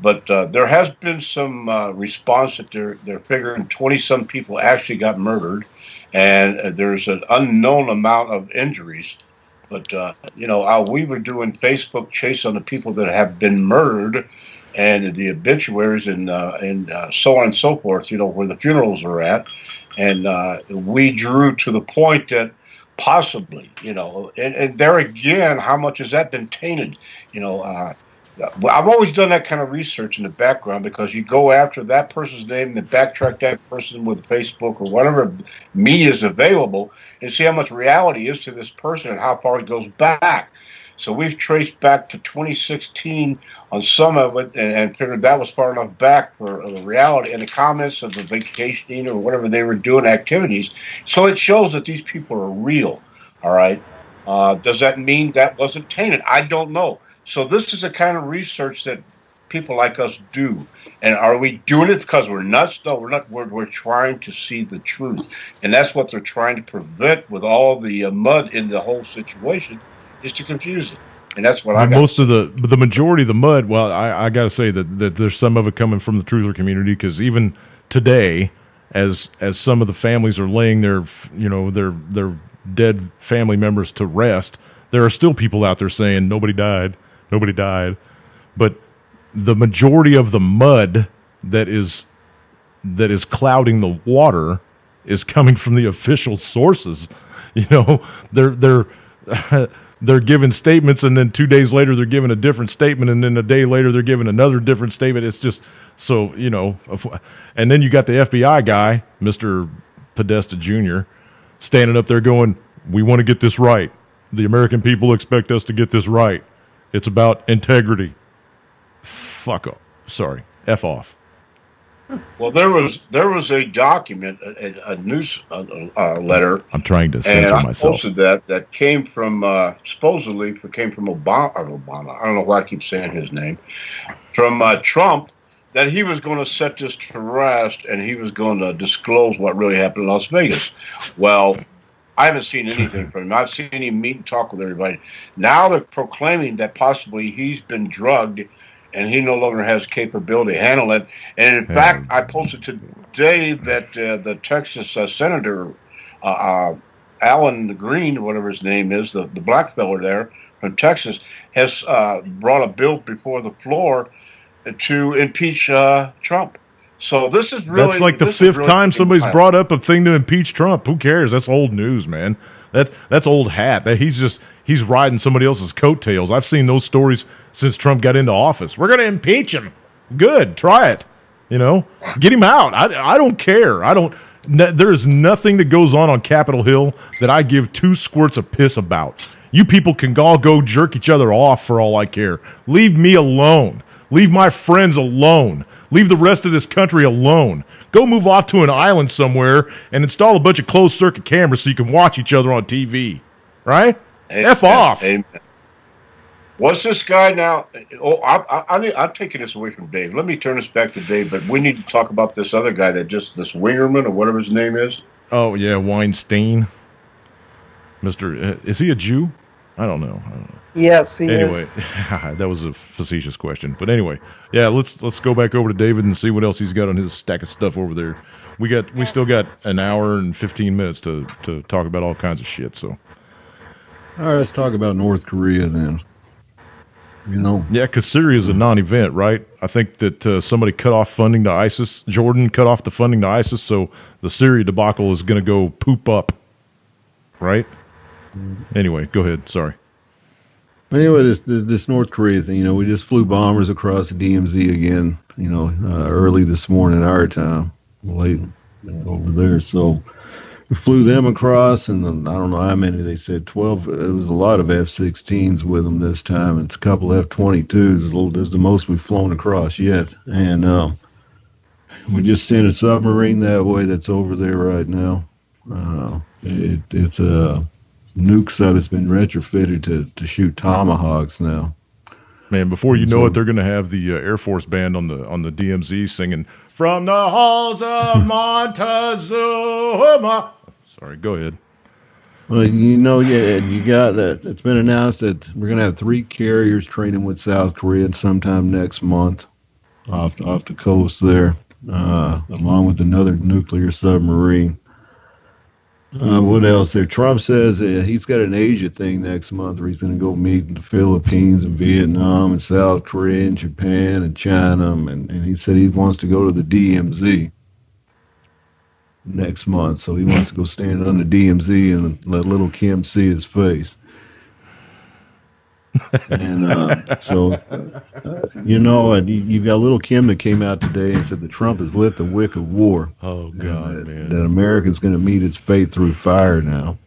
C: But there has been some response that they're figuring 20-some people actually got murdered, and there's an unknown amount of injuries. But we were doing Facebook chase on the people that have been murdered, and the obituaries and so on and so forth, where the funerals are at. And we drew to the point that possibly, and there again, how much has that been tainted? I've always done that kind of research in the background, because you go after that person's name and backtrack that person with Facebook or whatever media is available and see how much reality is to this person and how far it goes back. So we've traced back to 2016 on some of it, and figured that was far enough back for the reality and the comments of the vacationing or whatever they were doing activities. So it shows that these people are real. All right. Does that mean that wasn't tainted? I don't know. So this is the kind of research that people like us do. And are we doing it because we're nuts? No, we're not. We're trying to see the truth. And that's what they're trying to prevent with all the mud in the whole situation, is to confuse it. And that's what I got.
A: Most of the majority of the mud, well, I got to say that there's some of it coming from the truther community, because even today, as some of the families are laying their dead family members to rest, there are still people out there saying nobody died. But the majority of the mud that is clouding the water is coming from the official sources. They're giving statements, and then 2 days later they're giving a different statement, and then a day later they're giving another different statement. It's just so, and then you got the FBI guy, Mr. Podesta Jr., standing up there going, "We want to get this right. The American people expect us to get this right. It's about integrity." Fuck off. Sorry. F off.
C: Well, there was a document, a news letter.
A: I'm trying to censor myself.
C: And I posted that came from supposedly came from Obama. I don't know why I keep saying his name. From Trump, that he was going to set this to rest and he was going to disclose what really happened in Las Vegas. Well, I haven't seen anything from him. I've seen him meet and talk with everybody. Now they're proclaiming that possibly he's been drugged and he no longer has capability to handle it. And in fact, I posted today that the Texas Senator, Alan Green, whatever his name is, the black fellow there from Texas, has brought a bill before the floor to impeach Trump. So this is really...
A: That's like the fifth time somebody's brought up a thing to impeach Trump. Who cares? That's old news, man. That's old hat. He's riding somebody else's coattails. I've seen those stories since Trump got into office. We're going to impeach him. Good. Try it. Get him out. I don't care. There is nothing that goes on Capitol Hill that I give 2 squirts of piss about. You people can all go jerk each other off for all I care. Leave me alone. Leave my friends alone. Leave the rest of this country alone. Go move off to an island somewhere and install a bunch of closed-circuit cameras so you can watch each other on TV. Right?
C: Amen.
A: F off.
C: Amen. What's this guy now? Oh, I'm taking this away from Dave. Let me turn this back to Dave, but we need to talk about this other guy this Wingerman or whatever his name is.
A: Oh, yeah, Weinstein. Is he a Jew? I don't know.
D: Yes, he is.
A: Anyway, that was a facetious question. But anyway, yeah, let's go back over to David and see what else he's got on his stack of stuff over there. We still got an hour and 15 minutes to talk about all kinds of shit. So,
E: all right, let's talk about North Korea then. You know.
A: Yeah, because Syria is a non-event, right? I think that somebody cut off funding to ISIS. Jordan cut off the funding to ISIS, so the Syria debacle is going to go poop up, right? Anyway, go ahead. Sorry.
E: Anyway, this North Korea thing, you know, we just flew bombers across the DMZ again, you know, early this morning our time, late over there. So we flew them across, and then I don't know how many they said, 12. It was a lot of F-16s with them this time. It's a couple F-22s. It's the most we've flown across yet. And we just sent a submarine that way that's over there right now. It's a nuke sub that's been retrofitted to shoot Tomahawks now.
A: Man, before you know it, they're going to have the Air Force band on the DMZ singing "From the Halls of Montezuma." Sorry, go ahead.
E: Well, you know, yeah, you got that. It's been announced that we're going to have 3 carriers training with South Korea sometime next month off the coast there, along with another nuclear submarine. What else there? Trump says he's got an Asia thing next month where he's going to go meet in the Philippines and Vietnam and South Korea and Japan and China. And he said he wants to go to the DMZ next month. So he wants to go stand on the DMZ and let little Kim see his face. And you know, you've got little Kim that came out today and said that Trump has lit the wick of war.
A: Oh, God, man.
E: That America's going to meet its fate through fire now.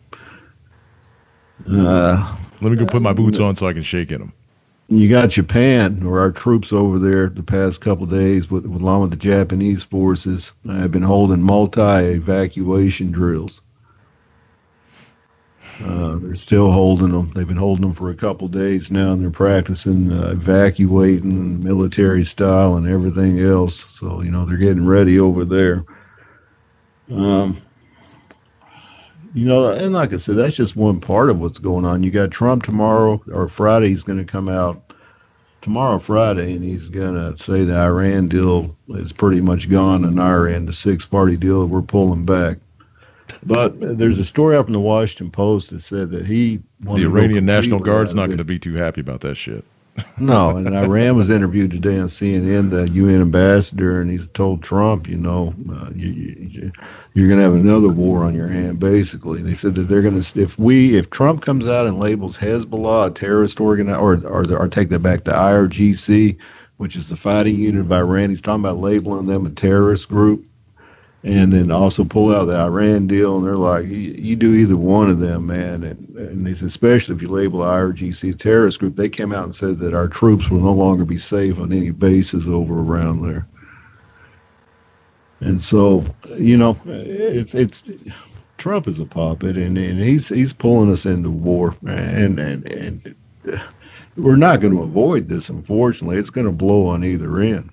A: Let me go put my boots on so I can shake in them.
E: You got Japan, where our troops over there the past couple of days, along with the Japanese forces, have been holding multi-evacuation drills. They're still holding them. They've been holding them for a couple days now, and they're practicing evacuating military style and everything else. So, you know, they're getting ready over there. You know, and like I said, that's just one part of what's going on. You got Trump tomorrow, or Friday, he's going to come out tomorrow, Friday, and he's going to say the Iran deal is pretty much gone on our end, the 6-party deal that we're pulling back. But there's a story up in the Washington Post that said that the
A: Iranian National Guard's not going to be too happy about that shit.
E: No, and Iran was interviewed today on CNN, the UN ambassador, and he's told Trump, you know, you're going to have another war on your hand, basically. They said that they're going to, if Trump comes out and labels Hezbollah a terrorist organization, or take that back, the IRGC, which is the fighting unit of Iran, he's talking about labeling them a terrorist group. And then also pull out the Iran deal, and they're like, you do either one of them, man. And they said, especially if you label IRGC a terrorist group, they came out and said that our troops will no longer be safe on any bases over around there. And so, you know, it's Trump is a puppet, and he's pulling us into war, and we're not going to avoid this. Unfortunately, it's going to blow on either end.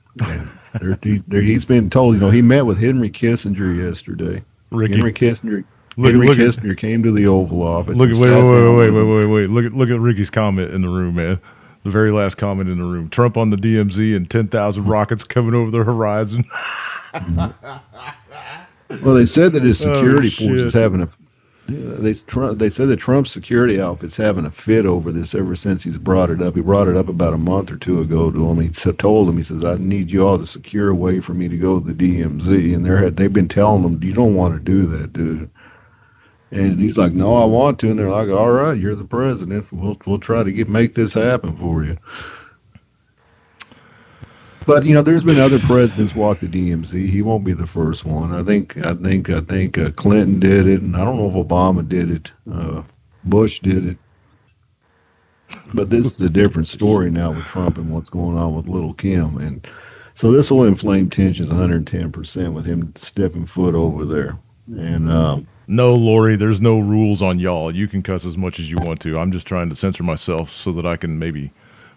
E: He's been told, you know, he met with Henry Kissinger yesterday. Henry Kissinger came to the Oval Office.
A: Wait. Look at Ricky's comment in the room, man. The very last comment in the room. Trump on the DMZ and 10,000 rockets coming over the horizon.
E: Well, they said that his security force is having they said that Trump's security outfit's having a fit over this ever since he's brought it up. He brought it up about a month or two ago to him. He told him, he says, I need you all to secure a way for me to go to the DMZ. And they've been telling him, you don't want to do that, dude. And he's like, no, I want to. And they're like, all right, you're the president. We'll try to make this happen for you. But, you know, there's been other presidents walk the DMZ. He won't be the first one. I think Clinton did it, and I don't know if Obama did it. Bush did it. But this is a different story now with Trump and what's going on with little Kim. And so this will inflame tensions 110% with him stepping foot over there. And
A: no, Lori, there's no rules on y'all. You can cuss as much as you want to. I'm just trying to censor myself so that I can maybe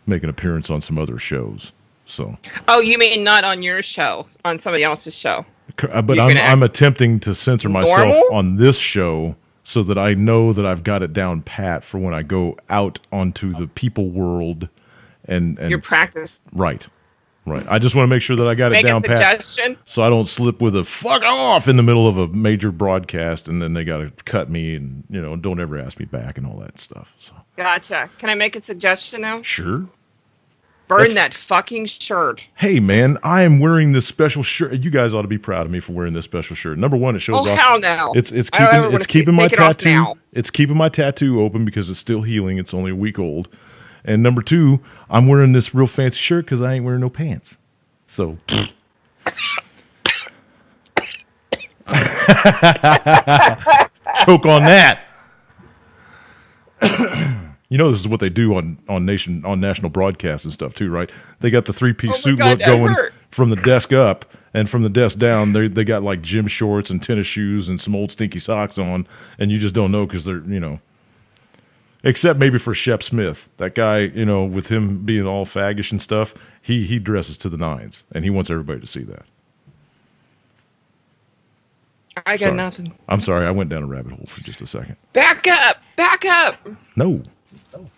A: make an appearance on some other shows. So.
B: Oh, you mean not on your show, on somebody else's show?
A: But I'm attempting to censor myself on this show so that I know that I've got it down pat for when I go out onto the people world and
B: your practice.
A: Right. I just want to make sure that I got it down pat so I don't slip with a fuck off in the middle of a major broadcast and then they got to cut me and, you know, don't ever ask me back and all that stuff. So.
B: Gotcha. Can I make a suggestion now?
A: Sure.
B: Burn that fucking shirt.
A: Hey, man, I am wearing this special shirt. You guys ought to be proud of me for wearing this special shirt. Number one, it shows off.
B: Oh, hell no.
A: It's keeping my tattoo. It's keeping my tattoo open because it's still healing. It's only a week old. And number two, I'm wearing this real fancy shirt because I ain't wearing no pants. So. Choke on that. You know this is what they do on national broadcasts and stuff too, right? They got the three-piece suit look going from the desk up, and from the desk down, they got like gym shorts and tennis shoes and some old stinky socks on, and you just don't know because they're, you know, except maybe for Shep Smith, that guy, you know, with him being all faggish and stuff, he dresses to the nines, and he wants everybody to see that.
B: I got nothing.
A: I'm sorry, I went down a rabbit hole for just a second.
B: Back up!
A: No.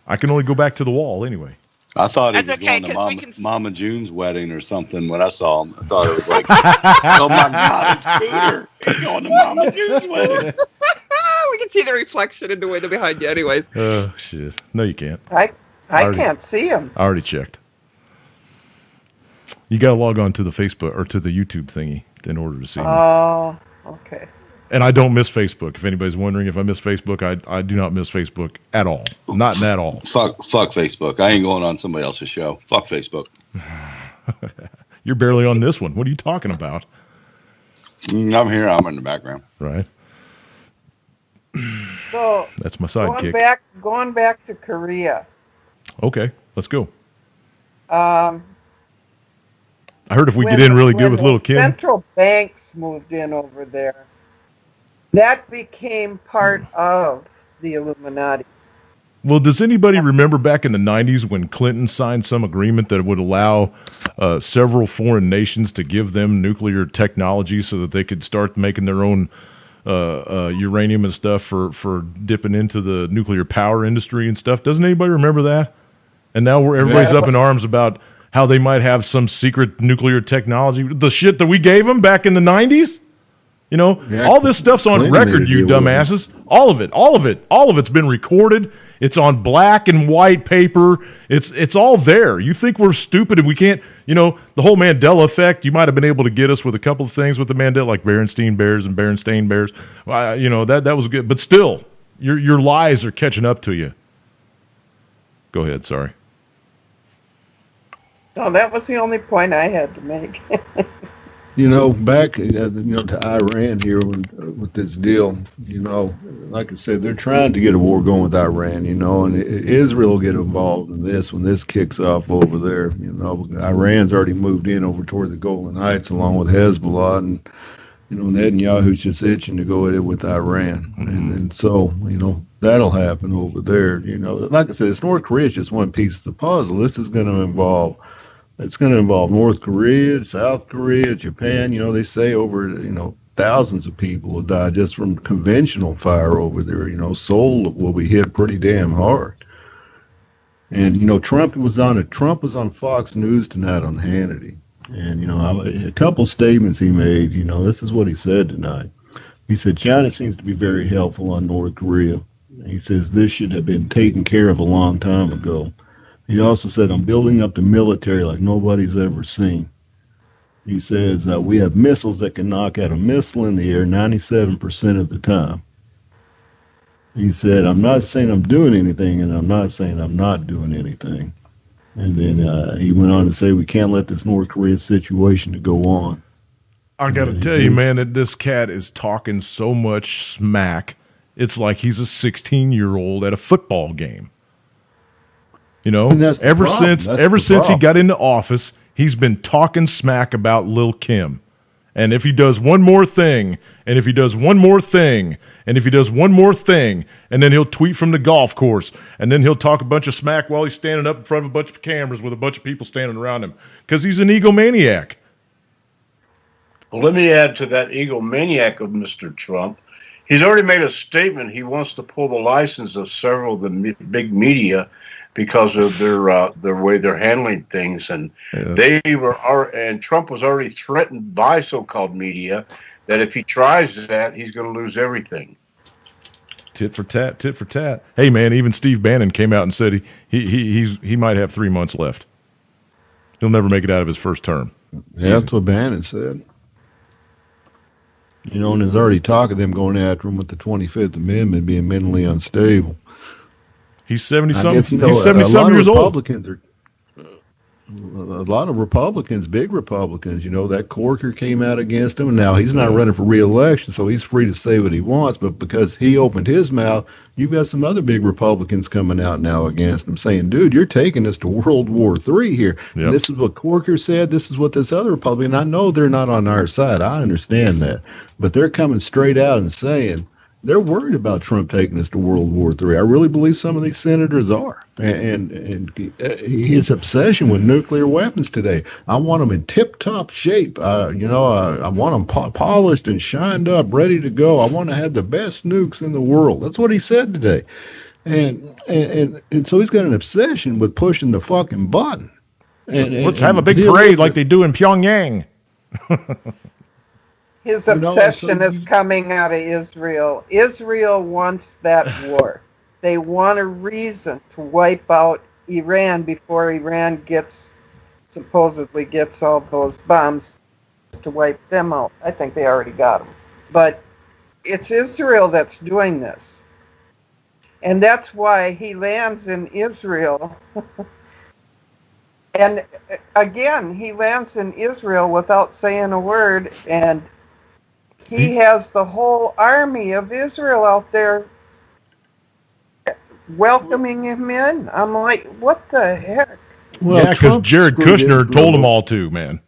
A: I can only go back to the wall anyway.
F: I thought he was going to Mama June's wedding or something when I saw him. I thought it was like, oh my God, it's Cooter. He's going to Mama June's wedding.
B: We can see the reflection in the window behind you anyways.
A: Oh, shit. No, you can't.
D: I can't see him.
A: I already checked. You got to log on to the Facebook or to the YouTube thingy in order to see me.
D: Oh, okay.
A: And I don't miss Facebook. If anybody's wondering if I miss Facebook, I do not miss Facebook at all. Not at all.
F: Fuck Facebook. I ain't going on somebody else's show. Fuck Facebook.
A: You're barely on this one. What are you talking about?
F: I'm here. I'm in the background.
A: Right.
D: So
A: that's my sidekick.
D: Going back to Korea.
A: Okay, let's go. I heard if we get in really good with little Kim.
D: Central banks moved in over there. That became part of the Illuminati.
A: Well, does anybody remember back in the 90s when Clinton signed some agreement that would allow several foreign nations to give them nuclear technology so that they could start making their own uranium and stuff for dipping into the nuclear power industry and stuff? Doesn't anybody remember that? And now everybody's up in arms about how they might have some secret nuclear technology. The shit that we gave them back in the 90s? You know, all this stuff's on record, you dumbasses. All of it's been recorded. It's on black and white paper. It's all there. You think we're stupid and we can't, you know, the whole Mandela effect, you might have been able to get us with a couple of things with the Mandela, like Berenstain Bears and Berenstain Bears. You know, that was good. But still, your lies are catching up to you. Go ahead, sorry.
D: No, that was the only point I had to make.
E: You know, back to Iran here with this deal, you know, like I said, they're trying to get a war going with Iran, you know, and Israel will get involved in this when this kicks off over there. You know, Iran's already moved in over toward the Golan Heights along with Hezbollah, and, you know, Netanyahu's just itching to go at it with Iran. And so, you know, that'll happen over there. You know, like I said, it's North Korea is just one piece of the puzzle. This is going to involve North Korea, South Korea, Japan. You know, they say over, you know, thousands of people will die just from conventional fire over there. You know, Seoul will be hit pretty damn hard. And, you know, Trump was on Fox News tonight on Hannity. And, you know, a couple statements he made, you know, this is what he said tonight. He said, China seems to be very helpful on North Korea. He says this should have been taken care of a long time ago. He also said, I'm building up the military like nobody's ever seen. He says, we have missiles that can knock out a missile in the air 97% of the time. He said, I'm not saying I'm doing anything, and I'm not saying I'm not doing anything. And then he went on to say, we can't let this North Korea situation to go on.
A: I got to tell you, man, that this cat is talking so much smack. It's like he's a 16-year-old at a football game. You know, ever since he got into office, he's been talking smack about Lil' Kim. And if he does one more thing, and if he does one more thing, and if he does one more thing, and then he'll tweet from the golf course, and then he'll talk a bunch of smack while he's standing up in front of a bunch of cameras with a bunch of people standing around him, because he's an egomaniac.
C: Well, let me add to that egomaniac of Mr. Trump. He's already made a statement. He wants to pull the license of several of the big media because of their way they're handling things, and and Trump was already threatened by so-called media that if he tries that, he's going to lose everything.
A: Tit for tat, tit for tat. Hey, man, even Steve Bannon came out and said he might have 3 months left. He'll never make it out of his first term.
E: Yeah, that's what Bannon said. You know, and there's already talk of them going after him with the 25th Amendment being mentally unstable.
A: He's 70-some.
E: He's
A: 70-some years old.
E: A lot of Republicans, big Republicans, you know, that Corker came out against him. Now, he's not running for re-election, so he's free to say what he wants. But because he opened his mouth, you've got some other big Republicans coming out now against him saying, dude, you're taking us to World War III here. Yep. And this is what Corker said. This is what this other Republican, I know they're not on our side. I understand that. But they're coming straight out and saying, they're worried about Trump taking us to World War III. I really believe some of these senators are. And his obsession with nuclear weapons today. I want them in tip-top shape. I want them polished and shined up, ready to go. I want to have the best nukes in the world. That's what he said today. And so he's got an obsession with pushing the fucking button.
A: Let's have a big parade like they do in Pyongyang.
D: His obsession is coming out of Israel. Israel wants that war. They want a reason to wipe out Iran before Iran supposedly gets all those bombs to wipe them out. I think they already got them. But it's Israel that's doing this. And that's why he lands in Israel. And again, he lands in Israel without saying a word, and he has the whole army of Israel out there welcoming him in. I'm like, what the heck?
A: Well, yeah, because Jared Kushner told them all to, man.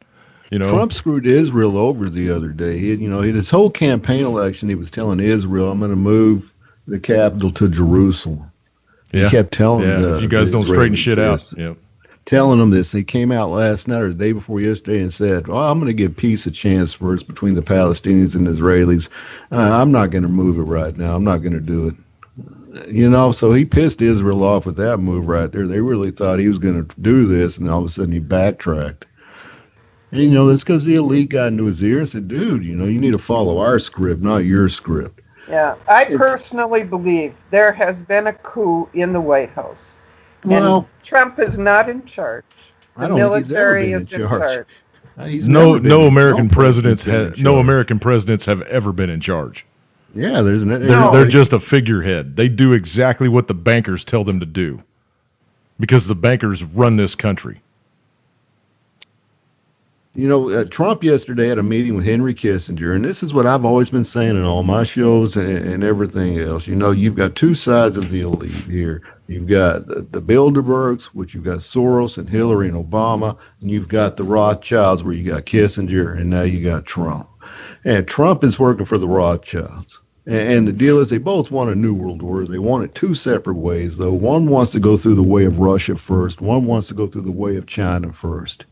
A: You know,
E: Trump screwed Israel over the other day. His whole campaign election, he was telling Israel, I'm going to move the capital to Jerusalem.
A: Yeah.
E: He kept telling them,
A: if you guys don't straighten shit out. Yeah.
E: Telling them this. He came out last night or the day before yesterday and said, well, I'm going to give peace a chance first between the Palestinians and Israelis. I'm not going to move it right now. I'm not going to do it. So he pissed Israel off with that move right there. They really thought he was going to do this, and all of a sudden he backtracked. And, that's because the elite got into his ear and said, dude, you need to follow our script, not your script.
D: Yeah, I personally believe there has been a coup in the White House.
E: Well,
D: and Trump is not in charge. The military is in charge.
A: No American presidents have ever been in charge.
E: Yeah,
A: they're just a figurehead. They do exactly what the bankers tell them to do, because the bankers run this country.
E: Trump yesterday had a meeting with Henry Kissinger, and this is what I've always been saying in all my shows and everything else. You've got two sides of the elite here. You've got the Bilderbergs, which you've got Soros and Hillary and Obama, and you've got the Rothschilds, where you got Kissinger, and now you got Trump. And Trump is working for the Rothschilds. And the deal is they both want a new world order. They want it two separate ways, though. One wants to go through the way of Russia first. One wants to go through the way of China first.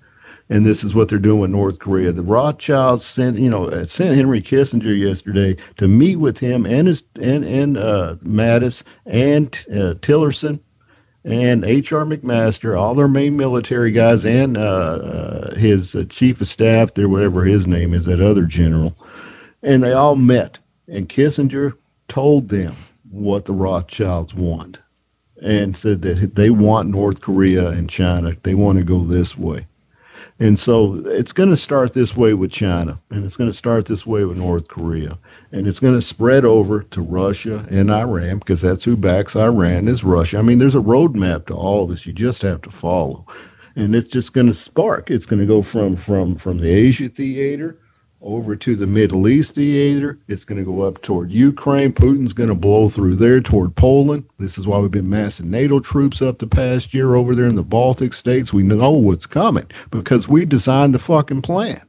E: And this is what they're doing with North Korea. The Rothschilds sent Henry Kissinger yesterday to meet with him and Mattis and Tillerson and H.R. McMaster, all their main military guys, and his chief of staff there, whatever his name is, that other general. And they all met. And Kissinger told them what the Rothschilds want and said that they want North Korea and China. They want to go this way. And so it's going to start this way with China, and it's going to start this way with North Korea, and it's going to spread over to Russia and Iran, because that's who backs Iran, is Russia. I mean, there's a roadmap to all this. You just have to follow, and it's just going to spark. It's going to go from the Asia theater over to the Middle East theater. It's going to go up toward Ukraine. Putin's going to blow through there toward Poland. This is why we've been massing NATO troops up the past year over there in the Baltic states. We know what's coming because we designed the fucking plan.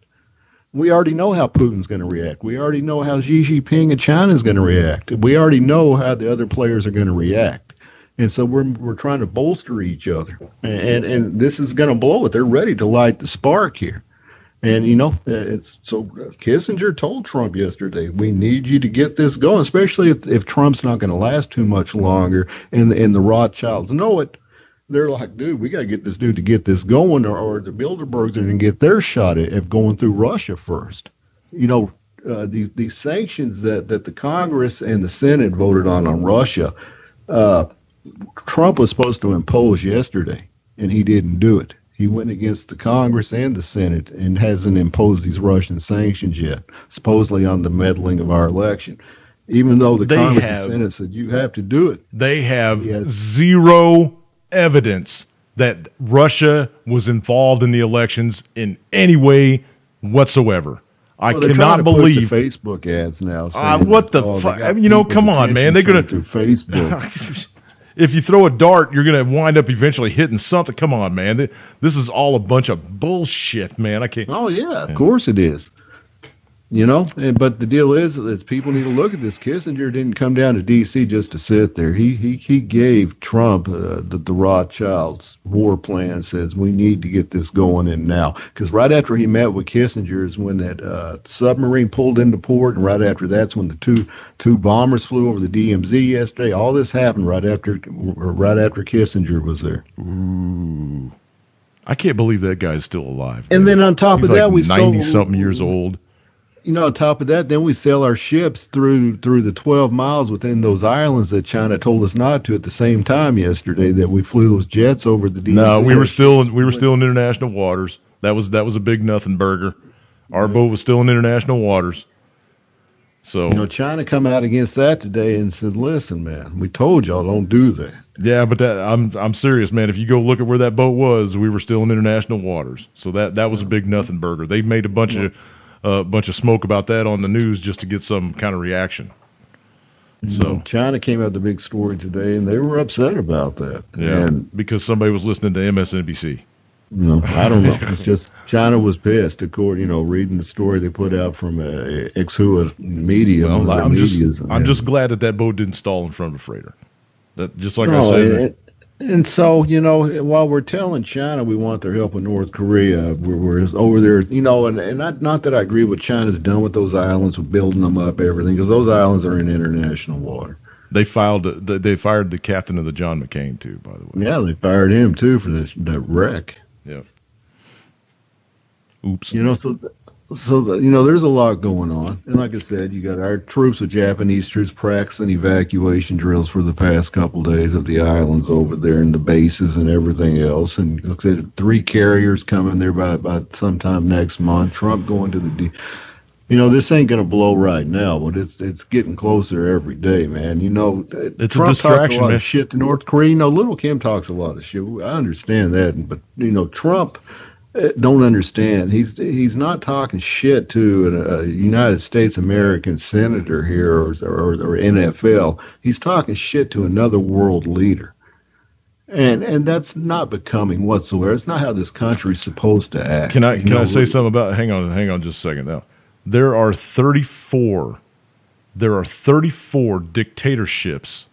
E: We already know how Putin's going to react. We already know how Xi Jinping and China is going to react. We already know how the other players are going to react. And so we're trying to bolster each other. And this is going to blow it. They're ready to light the spark here. And, Kissinger told Trump yesterday, we need you to get this going, especially if Trump's not going to last too much longer, and the Rothschilds know it. They're like, dude, we got to get this dude to get this going, or the Bilderbergs are going to get their shot at going through Russia first. These sanctions that the Congress and the Senate voted on Russia, Trump was supposed to impose yesterday, and he didn't do it. He went against the Congress and the Senate and hasn't imposed these Russian sanctions yet, supposedly on the meddling of our election. Even though the Congress and Senate said you have to do it.
A: They have zero evidence that Russia was involved in the elections in any way whatsoever. I cannot believe
E: Facebook ads now.
A: What the fuck? I mean, come on, man. They're gonna
E: through Facebook.
A: If you throw a dart, you're gonna wind up eventually hitting something. Come on, man. This is all a bunch of bullshit, man. I can't.
E: Oh yeah, of course it is. But the deal is people need to look at this. Kissinger didn't come down to D.C. just to sit there. He gave Trump the Rothschilds war plan. Says we need to get this going in now. Because right after he met with Kissinger is when that submarine pulled into port, and right after that's when the two bombers flew over the DMZ yesterday. All this happened right after Kissinger was there.
A: Ooh, I can't believe that guy's still alive.
E: And then on top of that, we
A: 90-something years old.
E: On top of that, then we sail our ships through the 12 miles within those islands that China told us not to at the same time yesterday that we flew those jets over the DMZ.
A: No, we were still in international waters. That was a big nothing burger. Our boat was still in international waters. So
E: China come out against that today and said, "Listen, man, we told y'all don't do that."
A: Yeah, but I'm serious, man. If you go look at where that boat was, we were still in international waters. So that was a big nothing burger. They made a bunch of smoke about that on the news just to get some kind of reaction. So
E: China came out with a big story today, and they were upset about that.
A: Yeah, because somebody was listening to MSNBC.
E: I don't know. It's just China was pissed. Reading the story they put out from Xinhua Media.
A: Well, I'm just glad that boat didn't stall in front of a freighter. That just like I said.
E: And so, while we're telling China we want their help with North Korea, we're over there, and not that I agree with what China's done with those islands, with building them up, everything, because those islands are in international water.
A: They fired the captain of the John McCain, too, by the way.
E: Yeah, they fired him, too, for that wreck.
A: Yeah. Oops.
E: So there's a lot going on. And like I said, you got our troops with Japanese troops practicing evacuation drills for the past couple days of the islands over there and the bases and everything else. And like I said, 3 carriers coming there by sometime next month. Trump going to the this ain't going to blow right now, but it's getting closer every day, man.
A: It's
E: Trump
A: a distraction,
E: talks a lot
A: man.
E: of shit to North Korea. Little Kim talks a lot of shit. I understand that, but Trump don't understand. He's not talking shit to a United States American senator here or NFL. He's talking shit to another world leader. And that's not becoming whatsoever. It's not how this country's supposed to act.
A: Can I say something about hang on just a second now. There are 34 dictatorships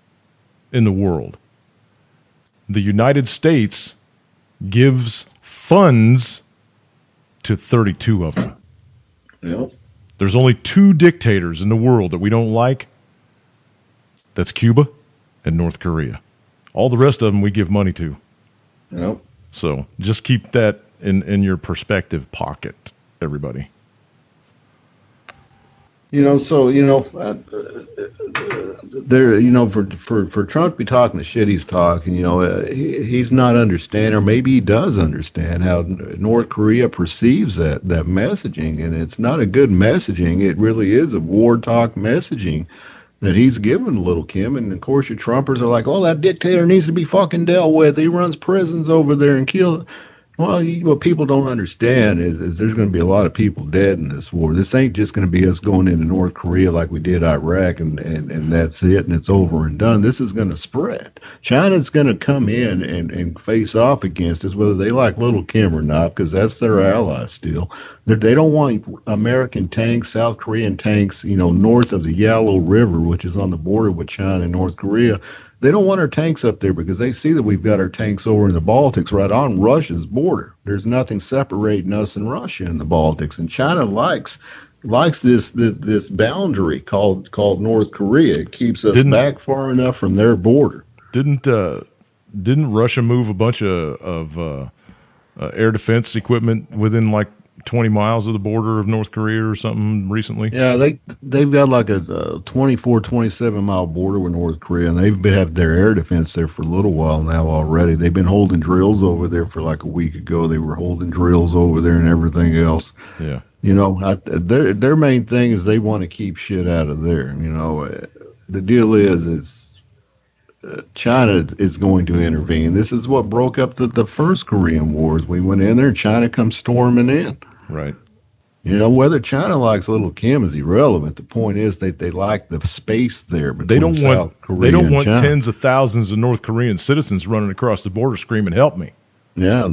A: in the world. The United States gives funds to 32 of them.
E: Yep.
A: There's only 2 dictators in the world that we don't like. That's Cuba and North Korea. All the rest of them we give money to.
E: Yep.
A: So just keep that in your perspective pocket, everybody.
E: For Trump to be talking the shit he's talking, he's not understanding, or maybe he does understand how North Korea perceives that messaging, and it's not a good messaging. It really is a war talk messaging that he's given Little Kim, and of course your Trumpers are like, "Oh, that dictator needs to be fucking dealt with. He runs prisons over there and kills." Well, what people don't understand is there's going to be a lot of people dead in this war. This ain't just going to be us going into North Korea like we did Iraq and that's it and it's over and done. This is going to spread. China's going to come in and face off against us, whether they like Little Kim or not, because that's their ally still. They don't want American tanks, South Korean tanks, north of the Yalu River, which is on the border with China and North Korea. They don't want our tanks up there because they see that we've got our tanks over in the Baltics right on Russia's border. There's nothing separating us and Russia in the Baltics. And China likes this boundary called North Korea. It keeps us back far enough from their border.
A: Didn't Russia move a bunch of air defense equipment within like 20 miles of the border of North Korea or something recently.
E: Yeah, they've got like a 24, 27-mile border with North Korea, and they've had their air defense there for a little while now already. They've been holding drills over there for like a week ago. They were holding drills over there and everything else.
A: Yeah.
E: You know, their main thing is they want to keep shit out of there. You know, the deal is China is going to intervene. This is what broke up the first Korean Wars. We went in there, China comes storming in.
A: Right.
E: You know, whether China likes Little Kim is irrelevant. The point is that they like the space there between
A: they don't
E: South
A: want
E: Korea
A: they don't
E: and
A: want
E: China.
A: tens of thousands of North Korean citizens running across the border screaming, "Help me!"
E: Yeah.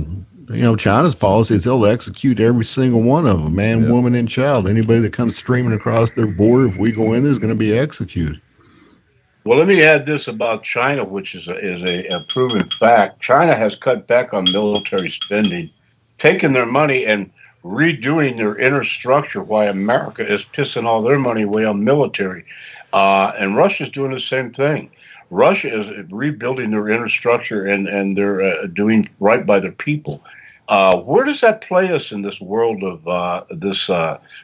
E: You know, China's policy is they'll execute every single one of them, man, woman, and child. Anybody that comes streaming across their border, if we go in there, is going to be executed.
C: Well, let me add this about China, which is a proven fact. China has cut back on military spending, taken their money and redoing their inner structure, while America is pissing all their money away on military. And Russia's doing the same thing. Russia is rebuilding their inner structure, and they're doing right by their people. Where does that play us in this world of this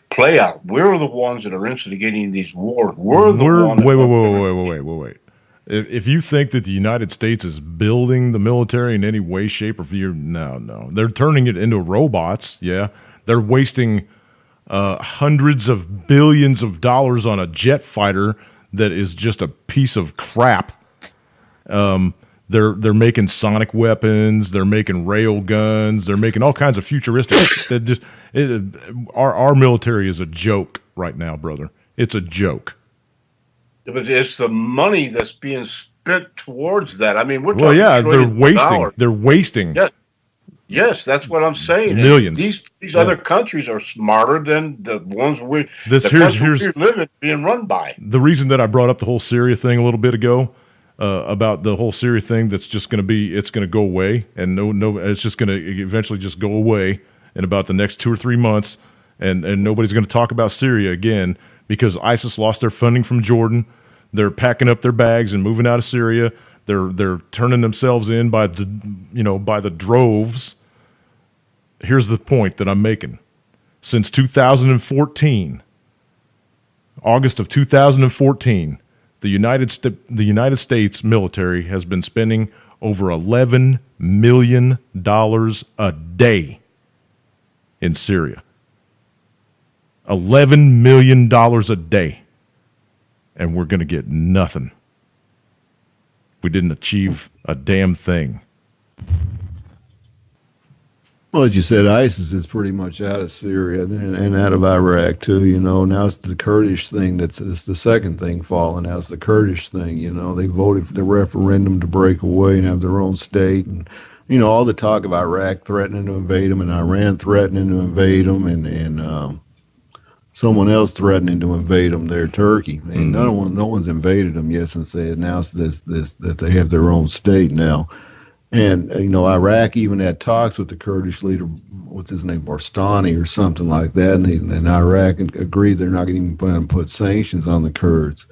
C: play out? We're the ones that are instigating these wars. We're the ones.
A: Wait. If you think that the United States is building the military in any way, shape, or form, no. They're turning it into robots, yeah. They're wasting hundreds of billions of dollars on a jet fighter that is just a piece of crap. They're making sonic weapons. They're making rail guns. They're making all kinds of futuristic. Our military is a joke right now, brother. It's a joke.
C: But it's the money that's being spent towards that. I mean, we're talking
A: they're wasting.
C: dollars.
A: They're wasting.
C: Yes, that's what I'm saying.
A: Millions.
C: And these other countries are smarter than the ones we live in being run by.
A: The reason that I brought up the whole Syria thing a little bit ago. About the whole Syria thing, that's just going to it's going to go away, and it's just going to eventually just go away in about the next 2 or 3 months, and nobody's going to talk about Syria again because ISIS lost their funding from Jordan. They're packing up their bags and moving out of Syria. They're turning themselves in by the droves. Here's the point that I'm making: since 2014, August of 2014. The United States military has been spending over $11 million a day in Syria. $11 million a day. And we're going to get nothing. We didn't achieve a damn thing.
E: Well, as you said, ISIS is pretty much out of Syria and out of Iraq, too. You know, now it's the Kurdish thing it's the second thing falling. Now it's the Kurdish thing. You know, they voted for the referendum to break away and have their own state. And, you know, all the talk of Iraq threatening to invade them and Iran threatening to invade them and someone else threatening to invade them there, Turkey. And no one's invaded them yet since they announced this that they have their own state now. And, you know, Iraq even had talks with the Kurdish leader, what's his name, Barstani or something like that, and Iraq agreed they're not going to put sanctions on the Kurds.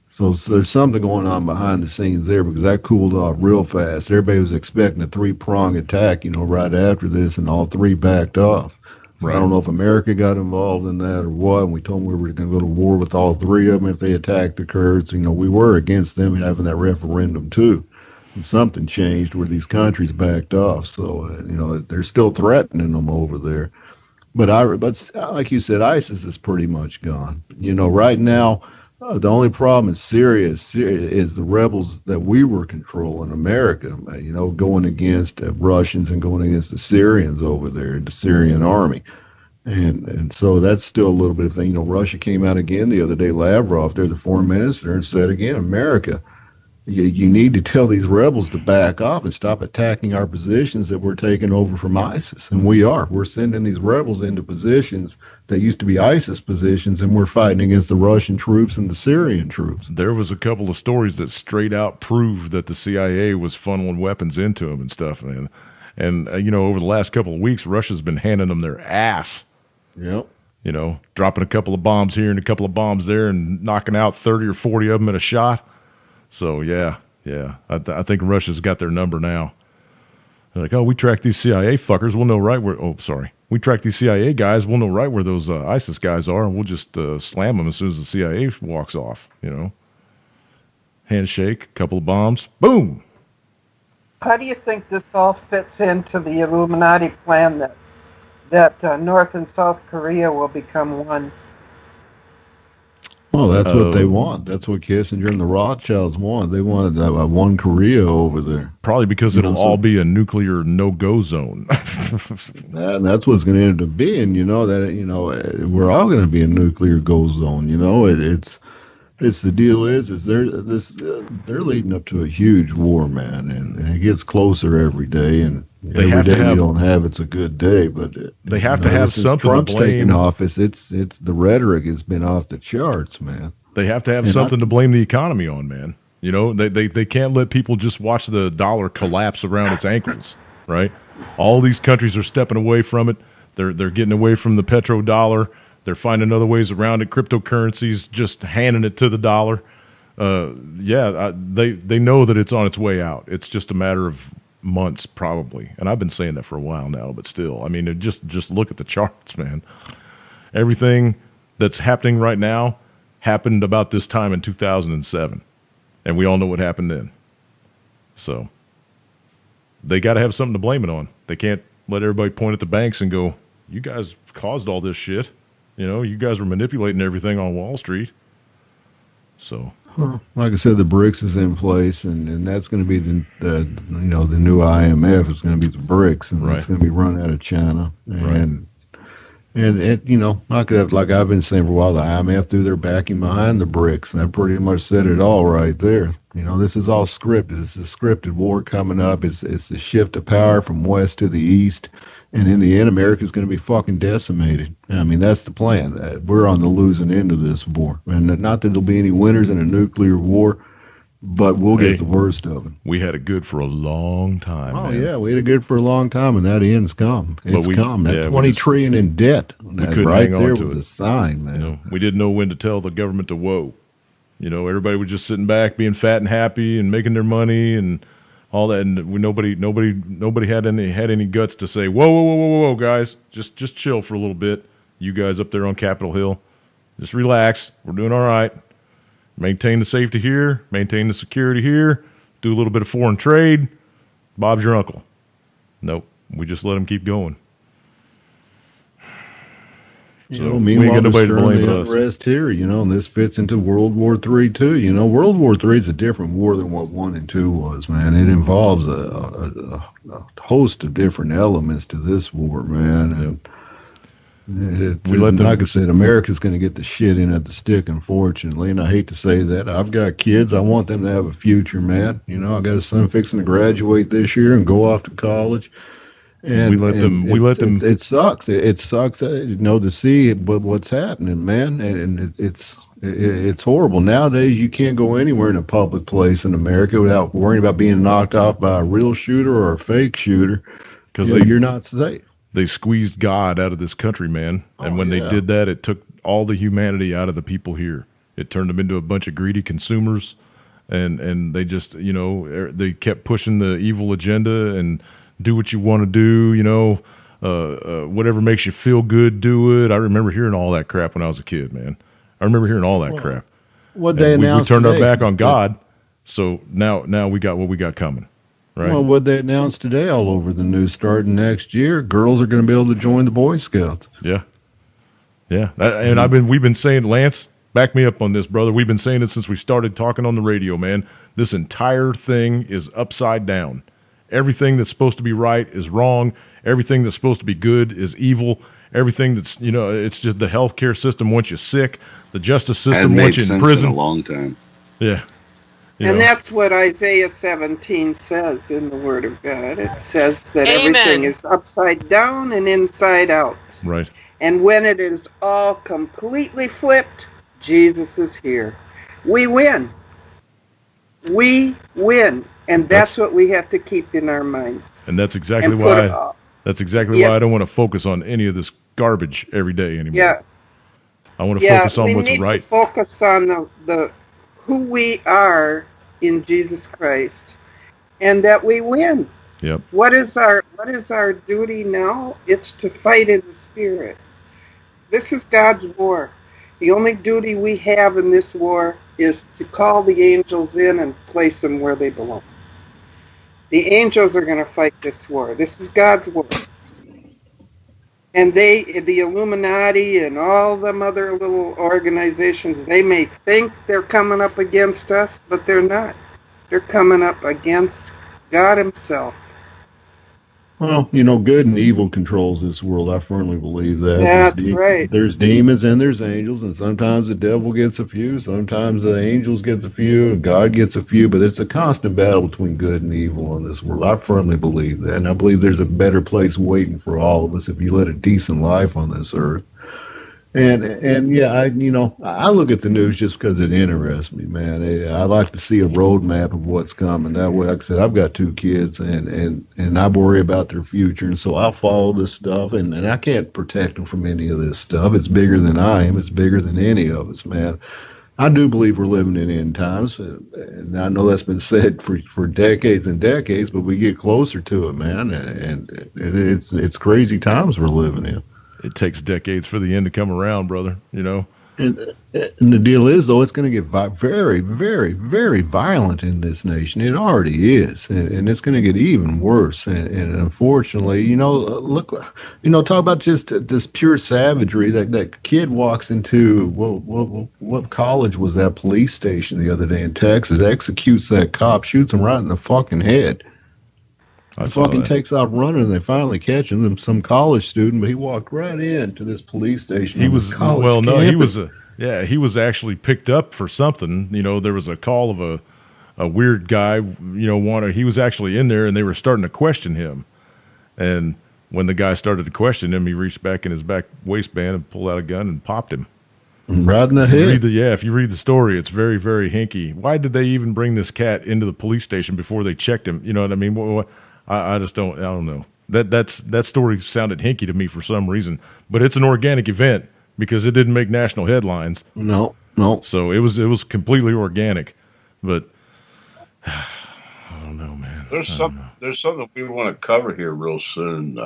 E: So there's something going on behind the scenes there because that cooled off real fast. Everybody was expecting a 3-prong attack, you know, right after this, and all three backed off. So right. I don't know if America got involved in that or what, and we told them we were going to go to war with all three of them if they attacked the Kurds. You know, we were against them having that referendum, too. Something changed where these countries backed off. So, you know, they're still threatening them over there. But like you said, ISIS is pretty much gone. You know, right now, the only problem in Syria is the rebels that we were controlling, America, you know, going against Russians and going against the Syrians over there, the Syrian army. And so that's still a little bit of thing. You know, Russia came out again the other day, Lavrov, they're the foreign minister, and said again, America, you need to tell these rebels to back off and stop attacking our positions that we're taking over from ISIS. And we are. We're sending these rebels into positions that used to be ISIS positions, and we're fighting against the Russian troops and the Syrian troops.
A: There was a couple of stories that straight out proved that the CIA was funneling weapons into them and stuff. And you know, over the last couple of weeks, Russia's been handing them their ass.
E: Yep.
A: You know, dropping a couple of bombs here and a couple of bombs there and knocking out 30 or 40 of them in a shot. So, yeah, I think Russia's got their number now. They're like, oh, we track these CIA fuckers. We'll know right where. Oh, sorry. We track these CIA guys. We'll know right where those ISIS guys are, and we'll just slam them as soon as the CIA walks off. Handshake, couple of bombs, boom.
D: How do you think this all fits into the Illuminati plan that North and South Korea will become one?
E: Well, that's what they want. That's what Kissinger and the Rothschilds want. They wanted one Korea over there.
A: Probably because it'll all be a nuclear no-go zone.
E: And that's what's going to end up being. We're all going to be a nuclear go zone. It's the deal is they're leading up to a huge war, man, and it gets closer every day. And every day we don't have it's a good day, but
A: they have to have something.
E: Trump's
A: to blame.
E: taking office. It's the rhetoric has been off the charts, man.
A: They have to have something to blame the economy on, man. They can't let people just watch the dollar collapse around its ankles, right? All these countries are stepping away from it. They're getting away from the petrodollar. They're finding other ways around it. Cryptocurrencies just handing it to the dollar. They know that it's on its way out. It's just a matter of months, probably. And I've been saying that for a while now, but still, I mean, just look at the charts, man. Everything that's happening right now happened about this time in 2007, and we all know what happened then. So they got to have something to blame it on. They can't let everybody point at the banks and go, "You guys caused all this shit." You guys were manipulating everything on Wall Street. So,
E: like I said, the BRICS is in place, and that's going to be the new IMF is going to be the BRICS, and it's going to be run out of China. And like I've been saying for a while, the IMF threw their backing behind the BRICS, and that pretty much said it all right there. This is all scripted. It's a scripted war coming up. It's the shift of power from west to the east. And in the end, America's going to be fucking decimated. I mean, that's the plan. We're on the losing end of this war. And not that there'll be any winners in a nuclear war, but we'll get the worst of it.
A: We had it good for a long time.
E: Oh,
A: man.
E: Yeah, we had it good for a long time, and that end's come. It's come. That $20 trillion in debt, that right there was a sign, man.
A: We didn't know when to tell the government to whoa. Everybody was just sitting back, being fat and happy and making their money and all that, and nobody had any guts to say, whoa, guys, just chill for a little bit. You guys up there on Capitol Hill, just relax. We're doing all right. Maintain the safety here, maintain the security here, do a little bit of foreign trade. Bob's your uncle. Nope, we just let him keep going.
E: Meanwhile, nobody to blame the unrest here, and this fits into World War III too. World War III is a different war than what 1 and 2 was, man. It involves a host of different elements to this war, man. And like I said, America's going to get the shit in at the stick, unfortunately. And I hate to say that. I've got kids. I want them to have a future, man. I got a son fixing to graduate this year and go off to college. And we let them. It sucks. It sucks, to see what's happening, man. And it's horrible. Nowadays, you can't go anywhere in a public place in America without worrying about being knocked off by a real shooter or a fake shooter. Because you're not safe.
A: They squeezed God out of this country, man. And when they did that, it took all the humanity out of the people here. It turned them into a bunch of greedy consumers, and they just, they kept pushing the evil agenda and do what you want to do, whatever makes you feel good, do it. I remember hearing all that crap when I was a kid, man. I remember hearing all that crap.
E: What they announced
A: we turned our back on God, so now we got what we got coming, right?
E: Well, what they announced today all over the news, starting next year, girls are going to be able to join the Boy Scouts.
A: Yeah. And we've been saying, Lance, back me up on this, brother. We've been saying it since we started talking on the radio, man. This entire thing is upside down. Everything that's supposed to be right is wrong. Everything that's supposed to be good is evil. Everything that's, it's just the healthcare system wants you sick. The justice system wants you in prison.
F: In a long time.
A: Yeah.
D: And that's what Isaiah 17 says in the Word of God. It says that everything is upside down and inside out.
A: Right.
D: And when it is all completely flipped, Jesus is here. We win. We win. And that's what we have to keep in our minds.
A: And that's exactly why I don't want to focus on any of this garbage every day anymore.
D: Yeah.
A: I want to focus on what's right.
D: We need to focus on the who we are in Jesus Christ, and that we win.
A: Yep.
D: What is our duty now? It's to fight in the spirit. This is God's war. The only duty we have in this war is to call the angels in and place them where they belong. The angels are going to fight this war. This is God's war. And the Illuminati and all them other little organizations, they may think they're coming up against us, but they're not. They're coming up against God himself.
E: Well, you know, good and evil controls this world. I firmly believe that.
D: That's right.
E: There's demons and there's angels, and sometimes the devil gets a few, sometimes the angels gets a few, and God gets a few, but it's a constant battle between good and evil in this world. I firmly believe that, and I believe there's a better place waiting for all of us if you live a decent life on this earth. And yeah, I look at the news just because it interests me, man. I like to see a roadmap of what's coming. That way, like I said, I've got 2 kids, and I worry about their future, and so I follow this stuff, and I can't protect them from any of this stuff. It's bigger than I am. It's bigger than any of us, man. I do believe we're living in end times, and I know that's been said for decades and decades, but we get closer to it, man, and it's crazy times we're living in.
A: It takes decades for the end to come around, brother, you know.
E: And the deal is, though, it's going to get very, very, very violent in this nation. It already is, and it's going to get even worse. And unfortunately, look, talk about just this pure savagery. That kid walks into, what college was that police station the other day in Texas, executes that cop, shoots him right in the fucking head. He fucking takes off running, and they finally catch him. Some college student, but he walked right into this police station.
A: He was he was actually picked up for something. You know, there was a call of a weird guy. He was actually in there, and they were starting to question him. And when the guy started to question him, he reached back in his back waistband and pulled out a gun and popped him.
E: Right in the head.
A: If you read the story, it's very, very hinky. Why did they even bring this cat into the police station before they checked him? You know what I mean? I just don't. I don't know. That story sounded hinky to me for some reason, but it's an organic event because it didn't make national headlines.
E: No.
A: So it was completely organic, but I don't know, man.
C: There's something we want to cover here real soon.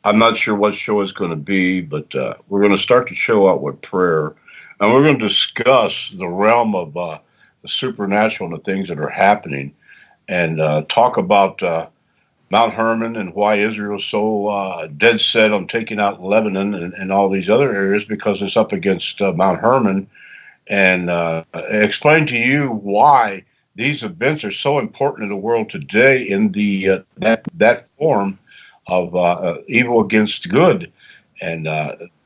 C: I'm not sure what show it's going to be, but we're going to start the show out with prayer, and we're going to discuss the realm of the supernatural and the things that are happening, and talk about Mount Hermon and why Israel's so dead set on taking out Lebanon and all these other areas because it's up against Mount Hermon, and explain to you why these events are so important in the world today in the that form of evil against good. And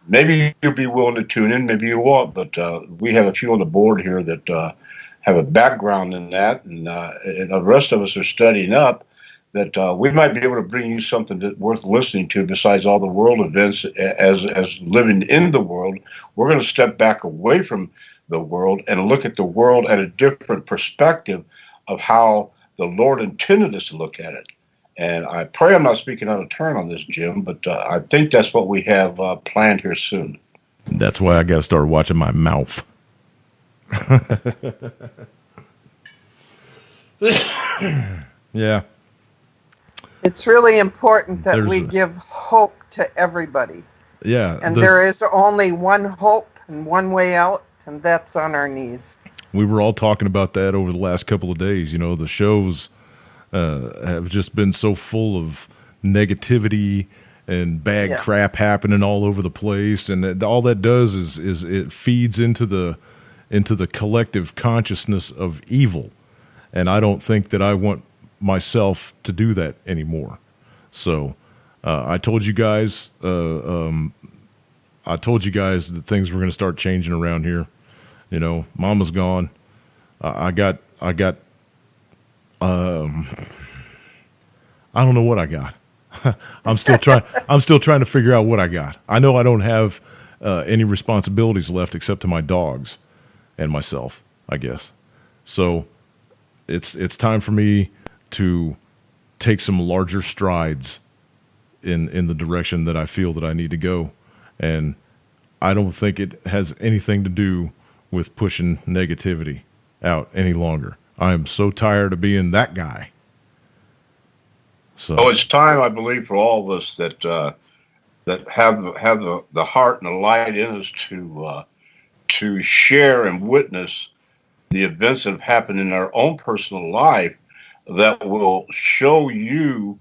C: maybe you'll be willing to tune in, maybe you won't, but we have a few on the board here that have a background in that, and the rest of us are studying up that we might be able to bring you something that's worth listening to besides all the world events as living in the world. We're going to step back away from the world and look at the world at a different perspective of how the Lord intended us to look at it. And I pray I'm not speaking out of turn on this, Jim, but I think that's what we have planned here soon.
A: That's why I got to start watching my mouth. Yeah.
D: It's really important that we give hope to everybody.
A: Yeah.
D: And there is only one hope and one way out, and that's on our knees.
A: We were all talking about that over the last couple of days. You know, the shows have just been so full of negativity and bad crap happening all over the place, and all that does is it feeds into the collective consciousness of evil. And I don't think that I want myself to do that anymore. So I told you guys that things were going to start changing around here. You know, Mama's gone. I don't know what I got. I'm still trying to figure out what I got. I know I don't have any responsibilities left except to my dogs and myself, I guess. So it's time for me to take some larger strides in the direction that I feel that I need to go. And I don't think it has anything to do with pushing negativity out any longer. I am so tired of being that guy.
C: So it's time, I believe, for all of us that that have the heart and the light in us to share and witness the events that have happened in our own personal life that will show you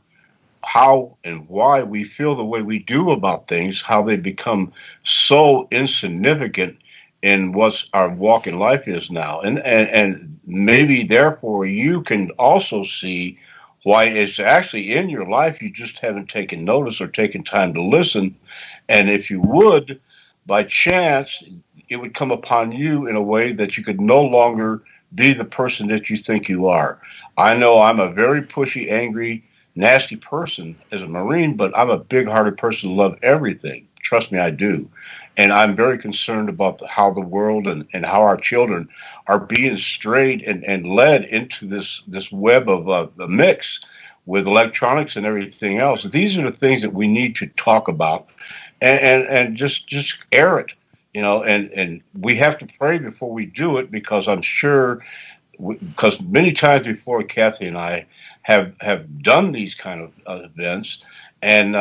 C: how and why we feel the way we do about things, how they become so insignificant in what our walk in life is now. And maybe therefore you can also see why it's actually in your life. You just haven't taken notice or taken time to listen. And if you would, by chance, it would come upon you in a way that you could no longer be the person that you think you are. I know I'm a very pushy, angry, nasty person as a Marine, but I'm a big-hearted person who loves everything. Trust me, I do. And I'm very concerned about how the world and how our children are being strayed and led into this web of a mix with electronics and everything else. These are the things that we need to talk about and just air it, and we have to pray before we do it, because I'm sure, because many times before Kathy and I have done these kind of events, and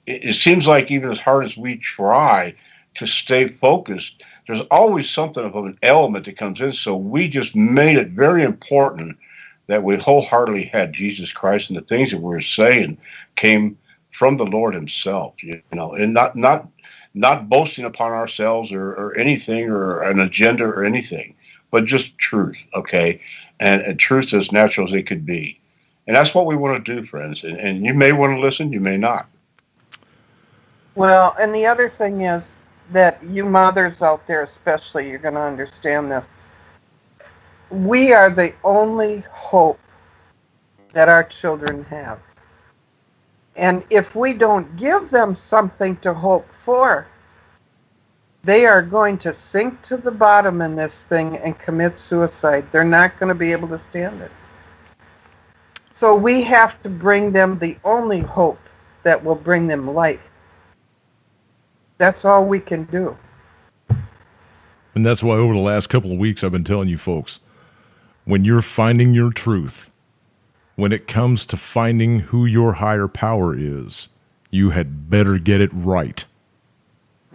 C: it seems like even as hard as we try to stay focused, there's always something of an element that comes in. So we just made it very important that we wholeheartedly had Jesus Christ, and the things that we were saying came from the Lord himself, and not boasting upon ourselves or anything or an agenda or anything, but just truth, okay? And truth as natural as it could be. And that's what we want to do, friends. And you may want to listen, you may not.
D: Well, and the other thing is that you mothers out there especially, you're going to understand this. We are the only hope that our children have. And if we don't give them something to hope for, they are going to sink to the bottom in this thing and commit suicide. They're not going to be able to stand it. So we have to bring them the only hope that will bring them life. That's all we can do.
A: And that's why over the last couple of weeks I've been telling you folks, when you're finding your truth, when it comes to finding who your higher power is, you had better get it right.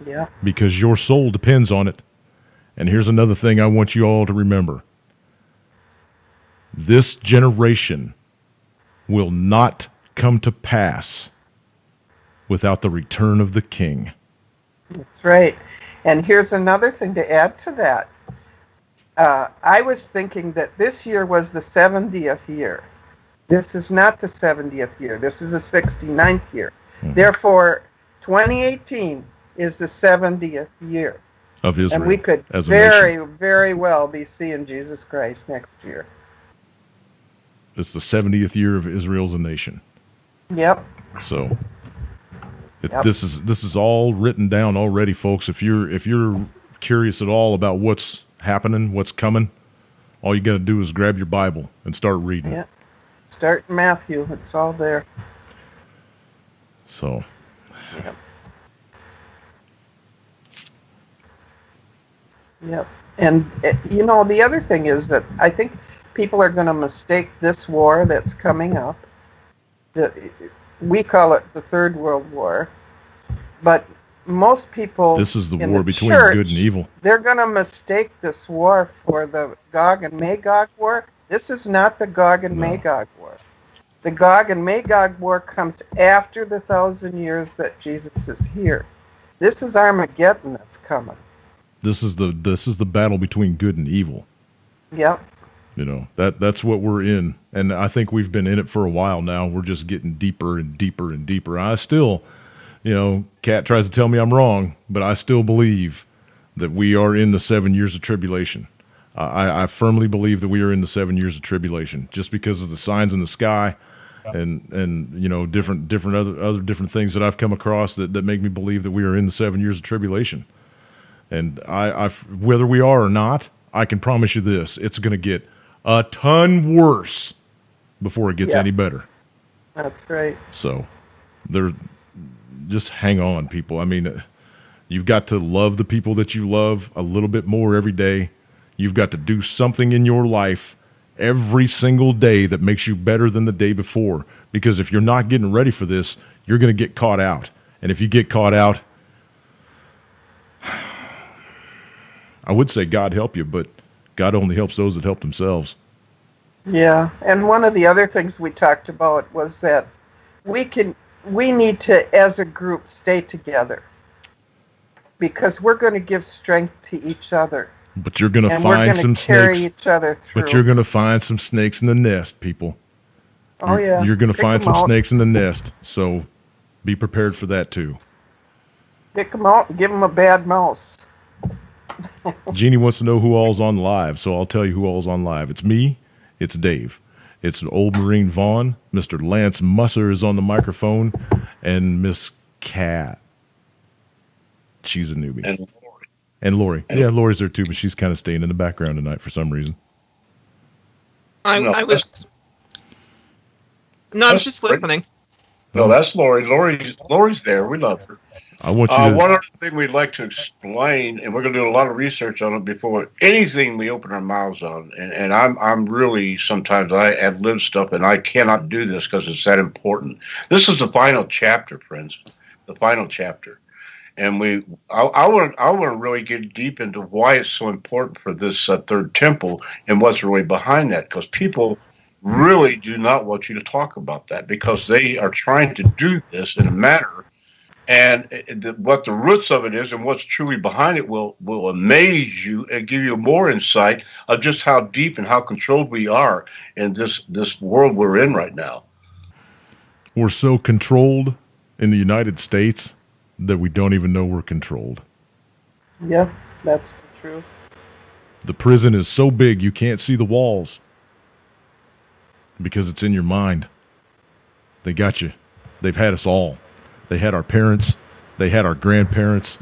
D: Yeah.
A: Because your soul depends on it. And here's another thing I want you all to remember. This generation will not come to pass without the return of the King.
D: That's right. And here's another thing to add to that. I was thinking that this year was the 70th year. This is not the 70th year. This is the 69th year. Mm-hmm. Therefore, 2018 is the 70th year
A: of Israel.
D: And we could very well be seeing Jesus Christ next year.
A: It's the 70th year of Israel as a nation.
D: Yep.
A: So this is all written down already, folks. If you're curious at all about what's happening, what's coming, all you got to do is grab your Bible and start reading.
D: Yeah. Start in Matthew. It's all there.
A: So.
D: Yep. Yep. And, the other thing is that I think people are going to mistake this war that's coming up. We call it the Third World War. But most people...
A: This is the
D: in
A: war
D: the
A: between
D: church,
A: good and evil.
D: They're going to mistake this war for the Gog and Magog war. This is not the Gog and Magog war. The Gog and Magog war comes after the 1,000 years that Jesus is here. This is Armageddon that's coming.
A: This is the battle between good and evil.
D: Yep.
A: That's what we're in, and I think we've been in it for a while now. We're just getting deeper and deeper and deeper. I still, Kat tries to tell me I'm wrong, but I still believe that we are in the 7 years of tribulation. I firmly believe that we are in the 7 years of tribulation, just because of the signs in the sky, and different other different things that I've come across that make me believe that we are in the 7 years of tribulation. And I whether we are or not, I can promise you this: it's going to get a ton worse before it gets any better.
D: That's right.
A: So, just hang on, people. I mean, you've got to love the people that you love a little bit more every day. You've got to do something in your life every single day that makes you better than the day before. Because if you're not getting ready for this, you're going to get caught out. And if you get caught out, I would say God help you, but God only helps those that help themselves.
D: Yeah, and one of the other things we talked about was that we need to, as a group, stay together, because we're going to give strength to each other.
A: But you're going to find some
D: carry
A: snakes.
D: Each other through.
A: But you're going to find some snakes in the nest, people.
D: Oh, yeah.
A: You're going to find some
D: out.
A: snakes in the nest, so be prepared for that too.
D: Pick them out and give them a bad mouse.
A: Jeannie wants to know who all's on live, so I'll tell you who all's on live. It's me. It's Dave. It's Old Marine Vaughn. Mr. Lance Musser is on the microphone. And Miss Cat. She's a newbie. And Lori. Yeah, Lori's there too, but she's kind of staying in the background tonight for some reason.
B: I was just listening.
C: No, that's Lori. Lori's there. We love her.
A: I want you to...
C: One other thing we'd like to explain, and we're going to do a lot of research on it before anything we open our mouths on. And I'm really, sometimes I ad-lib stuff, and I cannot do this because it's that important. This is the final chapter, friends. The final chapter. And I want to really get deep into why it's so important for this third temple and what's really behind that, because people really do not want you to talk about that, because they are trying to do this in a manner, and what the roots of it is and what's truly behind it will amaze you and give you more insight of just how deep and how controlled we are in this world we're in right now.
A: We're so controlled in the United States that we don't even know we're controlled.
D: Yeah, that's the truth.
A: The prison is so big you can't see the walls because it's in your mind. They got you. They've had us all. They had our parents. They had our grandparents.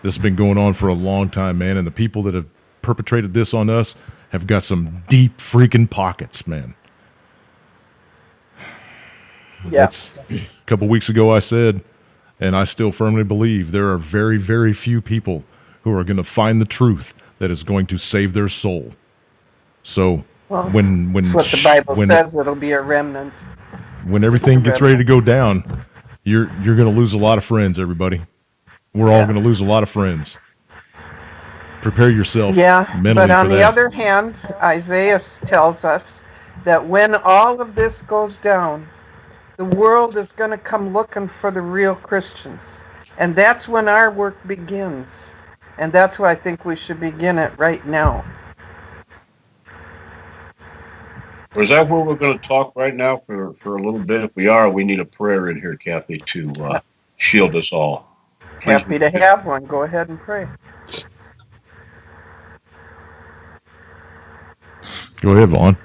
A: This has been going on for a long time, man, and the people that have perpetrated this on us have got some deep freaking pockets, man.
D: Yeah.
A: That's, a couple weeks ago I said, and I still firmly believe, there are very, very few people who are going to find the truth that is going to save their soul. So when
D: that's what the Bible says, it'll be a remnant.
A: When everything gets ready to go down, you're going to lose a lot of friends, everybody. We're all going to lose a lot of friends. Prepare yourself mentally
D: but on
A: for
D: the
A: that.
D: other hand, Isaiah tells us that when all of this goes down, the world is going to come looking for the real Christians. And that's when our work begins. And that's why I think we should begin it right now.
C: Or is that where we're going to talk right now for a little bit? If we are, we need a prayer in here, Kathy, to shield us all. Please.
D: Happy to have one. Go ahead and pray.
A: Go ahead, Vaughn.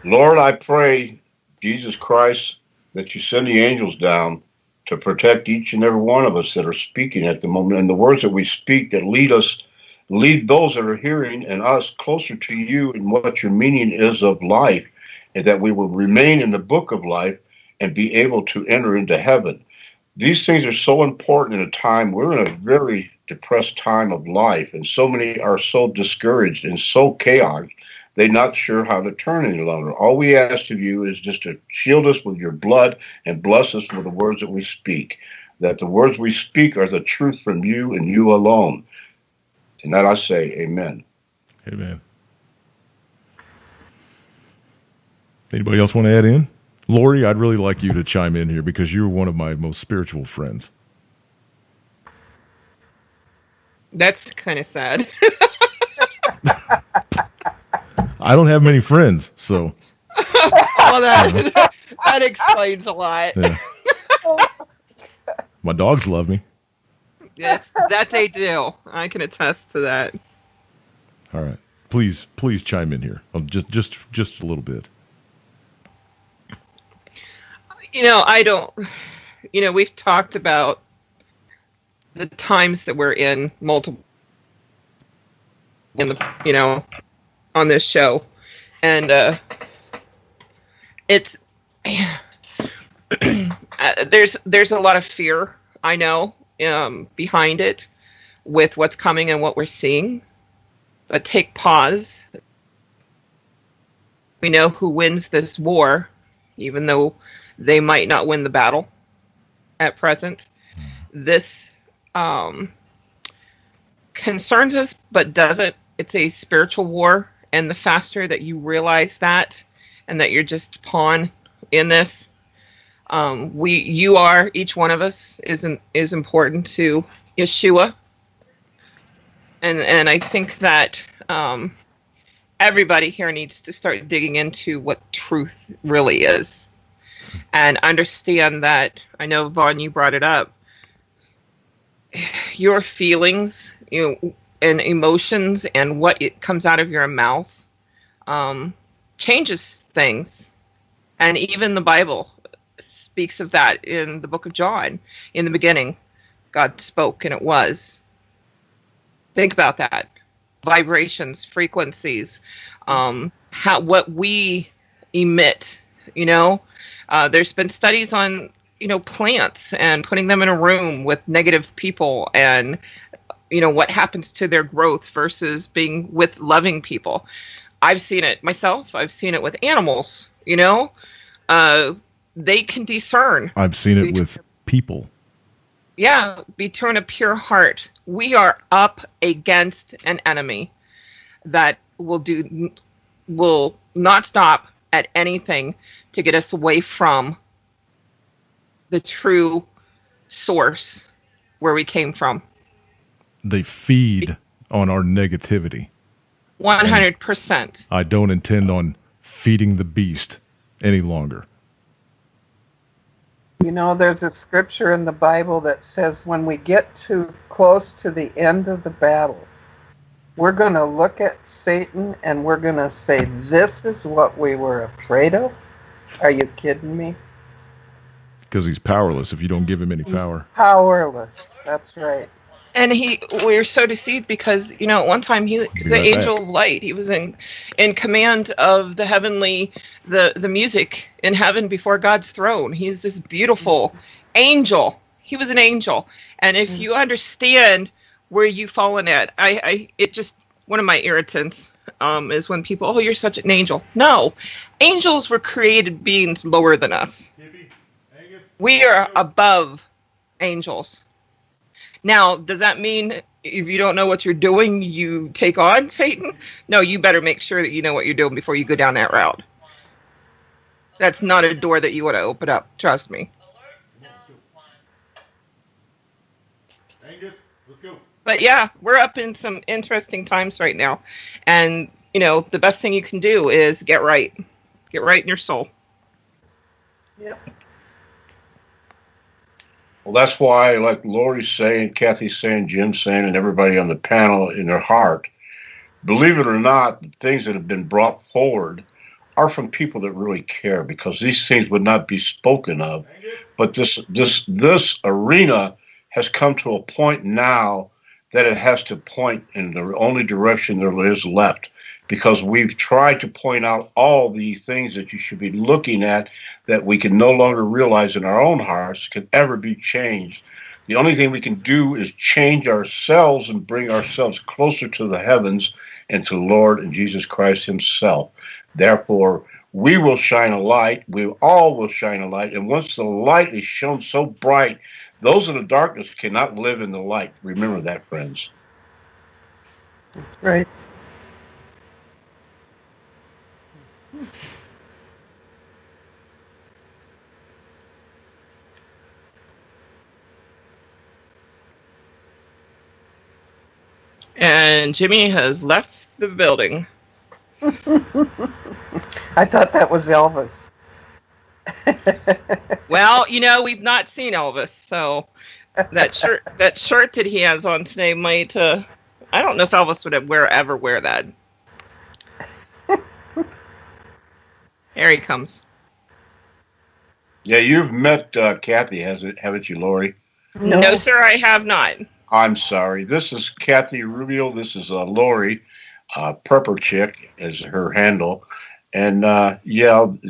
C: Lord, I pray, Jesus Christ, that you send the angels down to protect each and every one of us that are speaking at the moment, and the words that we speak that lead those that are hearing and us closer to you and what your meaning is of life, and that we will remain in the book of life and be able to enter into heaven. These things are so important in a time, we're in a very depressed time of life, and so many are so discouraged and so chaotic, they're not sure how to turn any longer. All we ask of you is just to shield us with your blood and bless us with the words that we speak, that the words we speak are the truth from you and you alone. And that I say, amen.
A: Amen. Anybody else want to add in? Lori, I'd really like you to chime in here because you're one of my most spiritual friends.
B: That's kind of sad.
A: I don't have many friends, so.
B: Well, that explains a lot.
A: Yeah. My dogs love me.
B: Yes, that they do. I can attest to that.
A: All right. Please chime in here. Just a little bit.
B: We've talked about the times that we're in on this show. And it's there's a lot of fear, I know, behind it with what's coming and what we're seeing. But take pause We know who wins this war, even though they might not win the battle at present. This concerns us, but doesn't. It's a spiritual war, and the faster that you realize that, and that you're just a pawn in this, each one of us is important to Yeshua, and I think that everybody here needs to start digging into what truth really is, and understand that. I know, Vaughn, you brought it up. Your feelings, and emotions, and what it comes out of your mouth, changes things, and even the Bible speaks of that in the book of John. In the beginning, God spoke, and it was. Think about that. Vibrations, frequencies, what we emit. There's been studies on plants and putting them in a room with negative people, and what happens to their growth versus being with loving people. I've seen it myself. I've seen it with animals. They can discern.
A: I've seen it with people.
B: Yeah, between a pure heart. We are up against an enemy that will not stop at anything to get us away from the true source where we came from.
A: They feed on our negativity.
B: 100%.
A: I don't intend on feeding the beast any longer.
D: There's a scripture in the Bible that says when we get too close to the end of the battle, we're going to look at Satan and we're going to say, this is what we were afraid of? Are you kidding me?
A: Because he's powerless if you don't give him any power.
D: Powerless. That's right.
B: And we're so deceived because, at one time he's the angel of light. He was in command of the heavenly, the music in heaven before God's throne. He's this beautiful angel. He was an angel. And if you understand where you've fallen at, it just, one of my irritants is when people, oh, you're such an angel. No, angels were created beings lower than us. We are above angels. Now, does that mean if you don't know what you're doing, you take on Satan? No, you better make sure that you know what you're doing before you go down that route. That's not a door that you want to open up. Trust me.
A: Angus, let's go.
B: But yeah, we're up in some interesting times right now. And, the best thing you can do is get right. Get right in your soul.
D: Yep.
C: Well, that's why, like Lori's saying, Kathy's saying, Jim's saying, and everybody on the panel in their heart, believe it or not, the things that have been brought forward are from people that really care, because these things would not be spoken of. But this arena has come to a point now that it has to point in the only direction there is left, because we've tried to point out all the things that you should be looking at that we can no longer realize in our own hearts can ever be changed. The only thing we can do is change ourselves and bring ourselves closer to the heavens and to the Lord and Jesus Christ himself. Therefore, we will shine a light. We all will shine a light. And once the light is shown so bright, those in the darkness cannot live in the light. Remember that, friends.
D: That's right.
B: And Jimmy has left the building.
D: I thought that was Elvis.
B: Well, we've not seen Elvis, so that shirt that he has on today might. I don't know if Elvis would ever wear that. Here he comes.
C: Yeah, you've met Kathy, haven't you, Lori?
B: No, sir, I have not.
C: I'm sorry. This is Kathy Rubio. This is Lori, Prepper Chick is her handle. And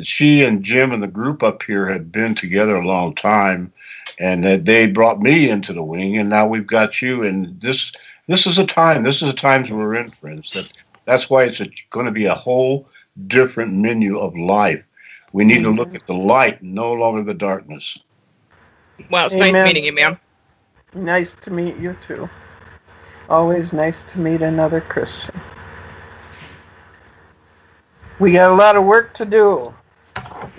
C: she and Jim and the group up here had been together a long time, and they brought me into the wing, and now we've got you. And this is a time. This is the times we're in, friends. That's why it's going to be a whole different menu of life. We need to look at the light, no longer the darkness.
B: Well, it's nice meeting you, man.
D: Nice to meet you, too. Always nice to meet another Christian. We got a lot of work to do,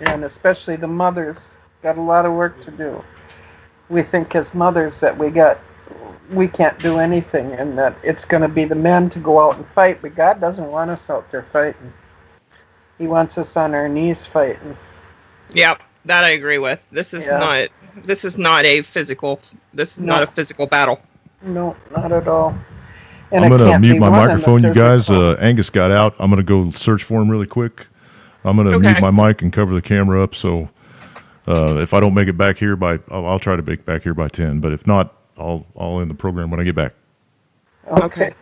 D: and especially the mothers got a lot of work to do. We think as mothers that we can't do anything, and that it's going to be the men to go out and fight, but God doesn't want us out there fighting. He wants us on our knees fighting.
B: Yep, that I agree with. This is not a physical battle.
D: No, not at all. And
A: I'm going to mute my microphone, you guys. Angus got out. I'm going to go search for him really quick. I'm going to mute my mic and cover the camera up. So if I don't make it back here I'll try to make back here by 10. But if not, I'll end the program when I get back.
D: Okay.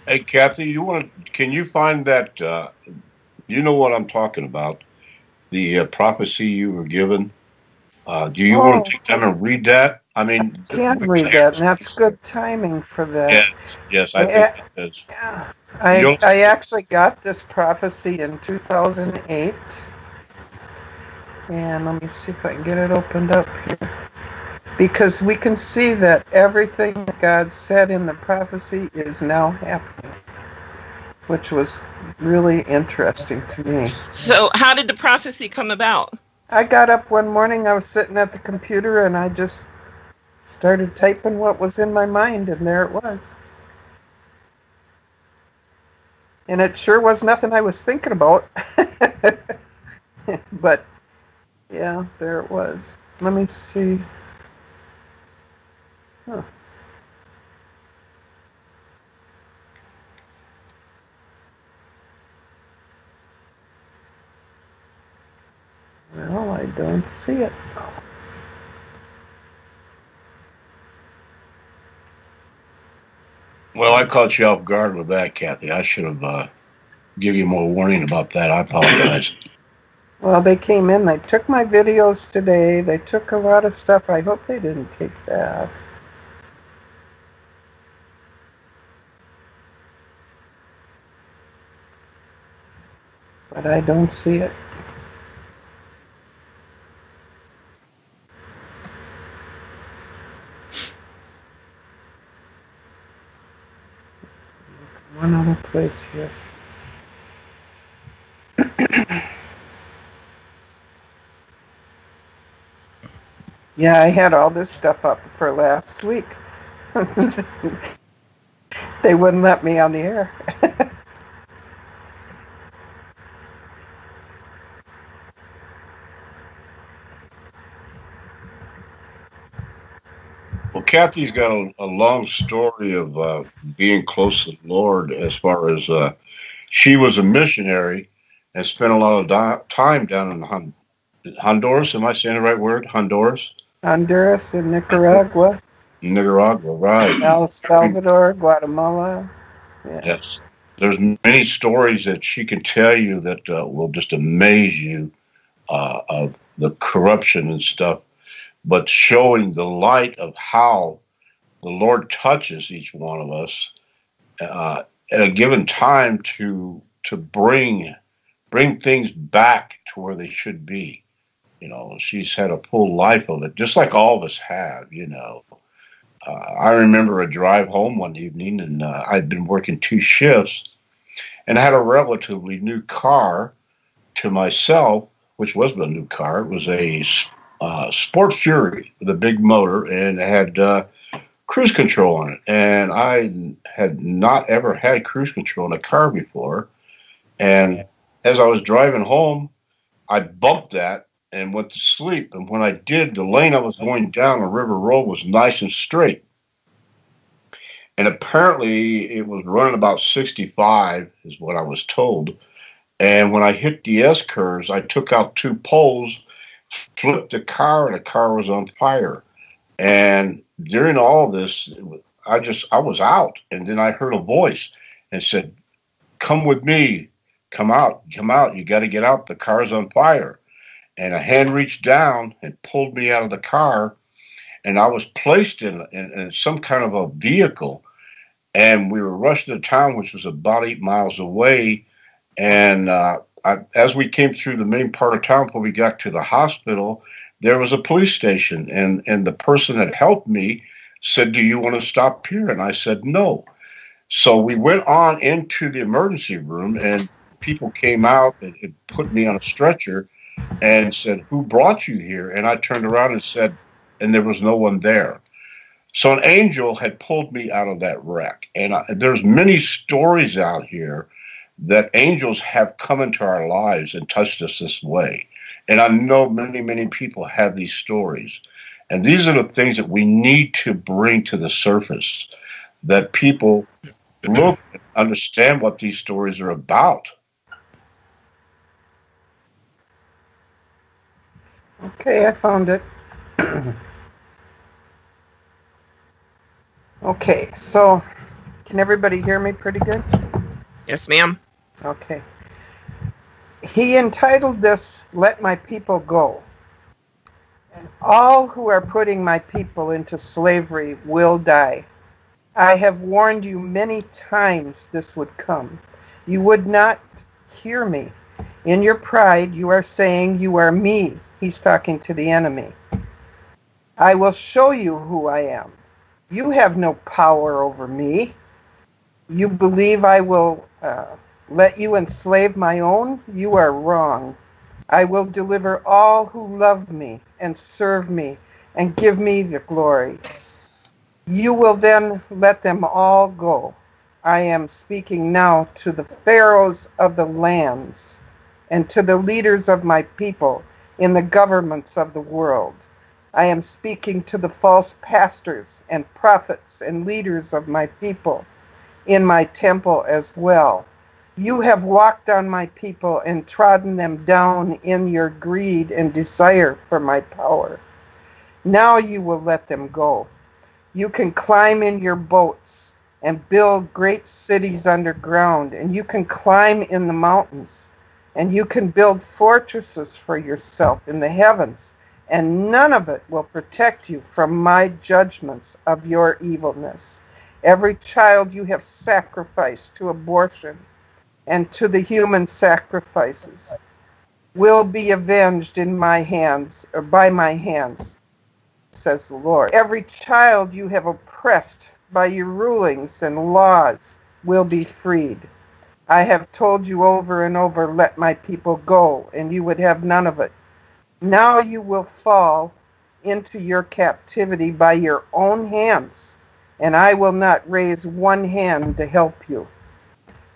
C: Hey, Kathy, can you find that? You know what I'm talking about? The prophecy you were given. Do you want to take time and read that? I mean,
D: I can read that, and that's good timing for that.
C: Yes, I think it is.
D: Yeah, I actually got this prophecy in 2008, and let me see if I can get it opened up here. Because we can see that everything that God said in the prophecy is now happening, which was really interesting to me.
B: So how did the prophecy come about?
D: I got up one morning, I was sitting at the computer, and I just started typing what was in my mind, and there it was. And it sure was nothing I was thinking about. But, yeah, there it was. Let me see. Huh. Well, I don't see it.
C: Well, I caught you off guard with that, Kathy. I should have given you more warning about that. I apologize.
D: Well, they came in. They took my videos today. They took a lot of stuff. I hope they didn't take that. But I don't see it. One other place here. Yeah, I had all this stuff up for last week. They wouldn't let me on the air.
C: Well, Kathy's got a long story of being close to the Lord as far as she was a missionary and spent a lot of time down in Honduras. Am I saying the right word? Honduras?
D: Honduras and Nicaragua.
C: Nicaragua, right.
D: El Salvador, Guatemala. Yeah.
C: Yes. There's many stories that she can tell you that will just amaze you of the corruption and stuff, but showing the light of how the Lord touches each one of us at a given time to bring things back to where they should be. You know, she's had a full life of it, just like all of us have, you know. I remember a drive home one evening, and I'd been working 2 shifts, and I had a relatively new car to myself, which wasn't a new car. It was a Sport Fury with a big motor, and it had cruise control on it. And I had not ever had cruise control in a car before. And as I was driving home, I bumped that and went to sleep. And when I did, the lane I was going down on River Road was nice and straight. And apparently it was running about 65 is what I was told. And when I hit the S-curves, I took out 2 poles, flipped the car, and the car was on fire. And during all this, I was out. And then I heard a voice and said, "Come with me, come out, you got to get out, the car's on fire." And a hand reached down and pulled me out of the car, and I was placed in some kind of a vehicle, and we were rushed to town, which was about 8 miles away, And as we came through the main part of town, when we got to the hospital, there was a police station, and the person that helped me said, "Do you want to stop here?" And I said, "No." So we went on into the emergency room, and people came out and put me on a stretcher and said, "Who brought you here?" And I turned around and said, and there was no one there. So an angel had pulled me out of that wreck. And there's many stories out here that angels have come into our lives and touched us this way. And I know many, many people have these stories. And these are the things that we need to bring to the surface, that people look and understand what these stories are about.
D: Okay, I found it. Okay, so can everybody hear me pretty good?
B: Yes, ma'am.
D: Okay. He entitled this, "Let My People Go." And all who are putting my people into slavery will die. I have warned you many times this would come. You would not hear me. In your pride, you are saying you are me. He's talking to the enemy. I will show you who I am. You have no power over me. You believe I will let you enslave my own? You are wrong. I will deliver all who love me and serve me and give me the glory. You will then let them all go. I am speaking now to the pharaohs of the lands and to the leaders of my people in the governments of the world. I am speaking to the false pastors and prophets and leaders of my people in my temple as well. You have walked on my people and trodden them down in your greed and desire for my power. Now you will let them go. You can climb in your boats and build great cities underground, and you can climb in the mountains, and you can build fortresses for yourself in the heavens, and none of it will protect you from my judgments of your evilness. Every child you have sacrificed to abortion and to the human sacrifices will be avenged in my hands, or by my hands, says the Lord. Every child you have oppressed by your rulings and laws will be freed. I have told you over and over, let my people go, and you would have none of it. Now you will fall into your captivity by your own hands, and I will not raise one hand to help you.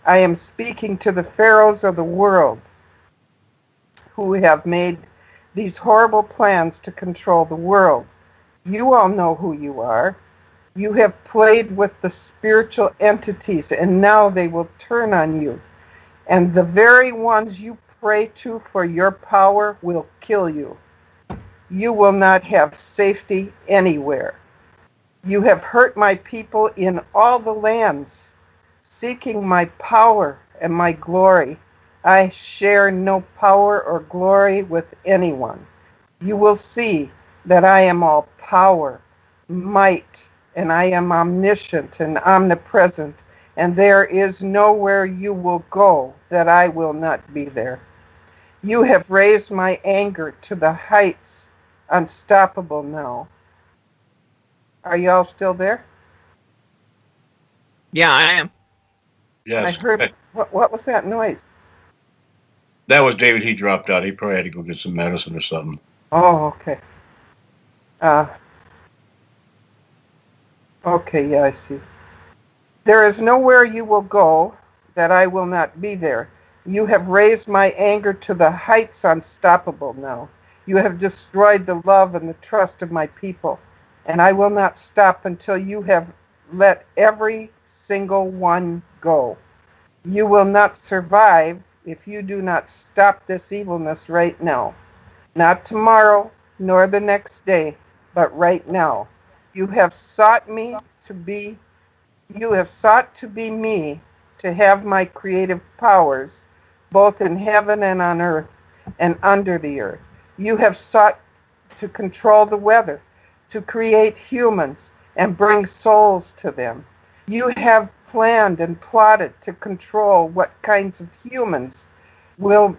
D: I am speaking to the pharaohs of the world who have made these horrible plans to control the world. You all know who you are. You have played with the spiritual entities, and now they will turn on you. And the very ones you pray to for your power will kill you. You will not have safety anywhere. You have hurt my people in all the lands, seeking my power and my glory. I share no power or glory with anyone. You will see that I am all power, might, and I am omniscient and omnipresent, and there is nowhere you will go that I will not be there. You have raised my anger to the heights, unstoppable now. Are y'all still there?
B: Yeah, I am.
C: Yes.
D: I heard. What was that noise?
C: That was David. He dropped out. He probably had to go get some medicine or something.
D: Oh, okay. Okay, yeah, I see. There is nowhere you will go that I will not be there. You have raised my anger to the heights unstoppable now. You have destroyed the love and the trust of my people, and I will not stop until you have let every single one go. You will not survive if you do not stop this evilness right now. Not tomorrow, nor the next day, but right now. You have sought to be me, to have my creative powers, both in heaven and on earth and under the earth. You have sought to control the weather, to create humans and bring souls to them. You have planned and plotted to control what kinds of humans will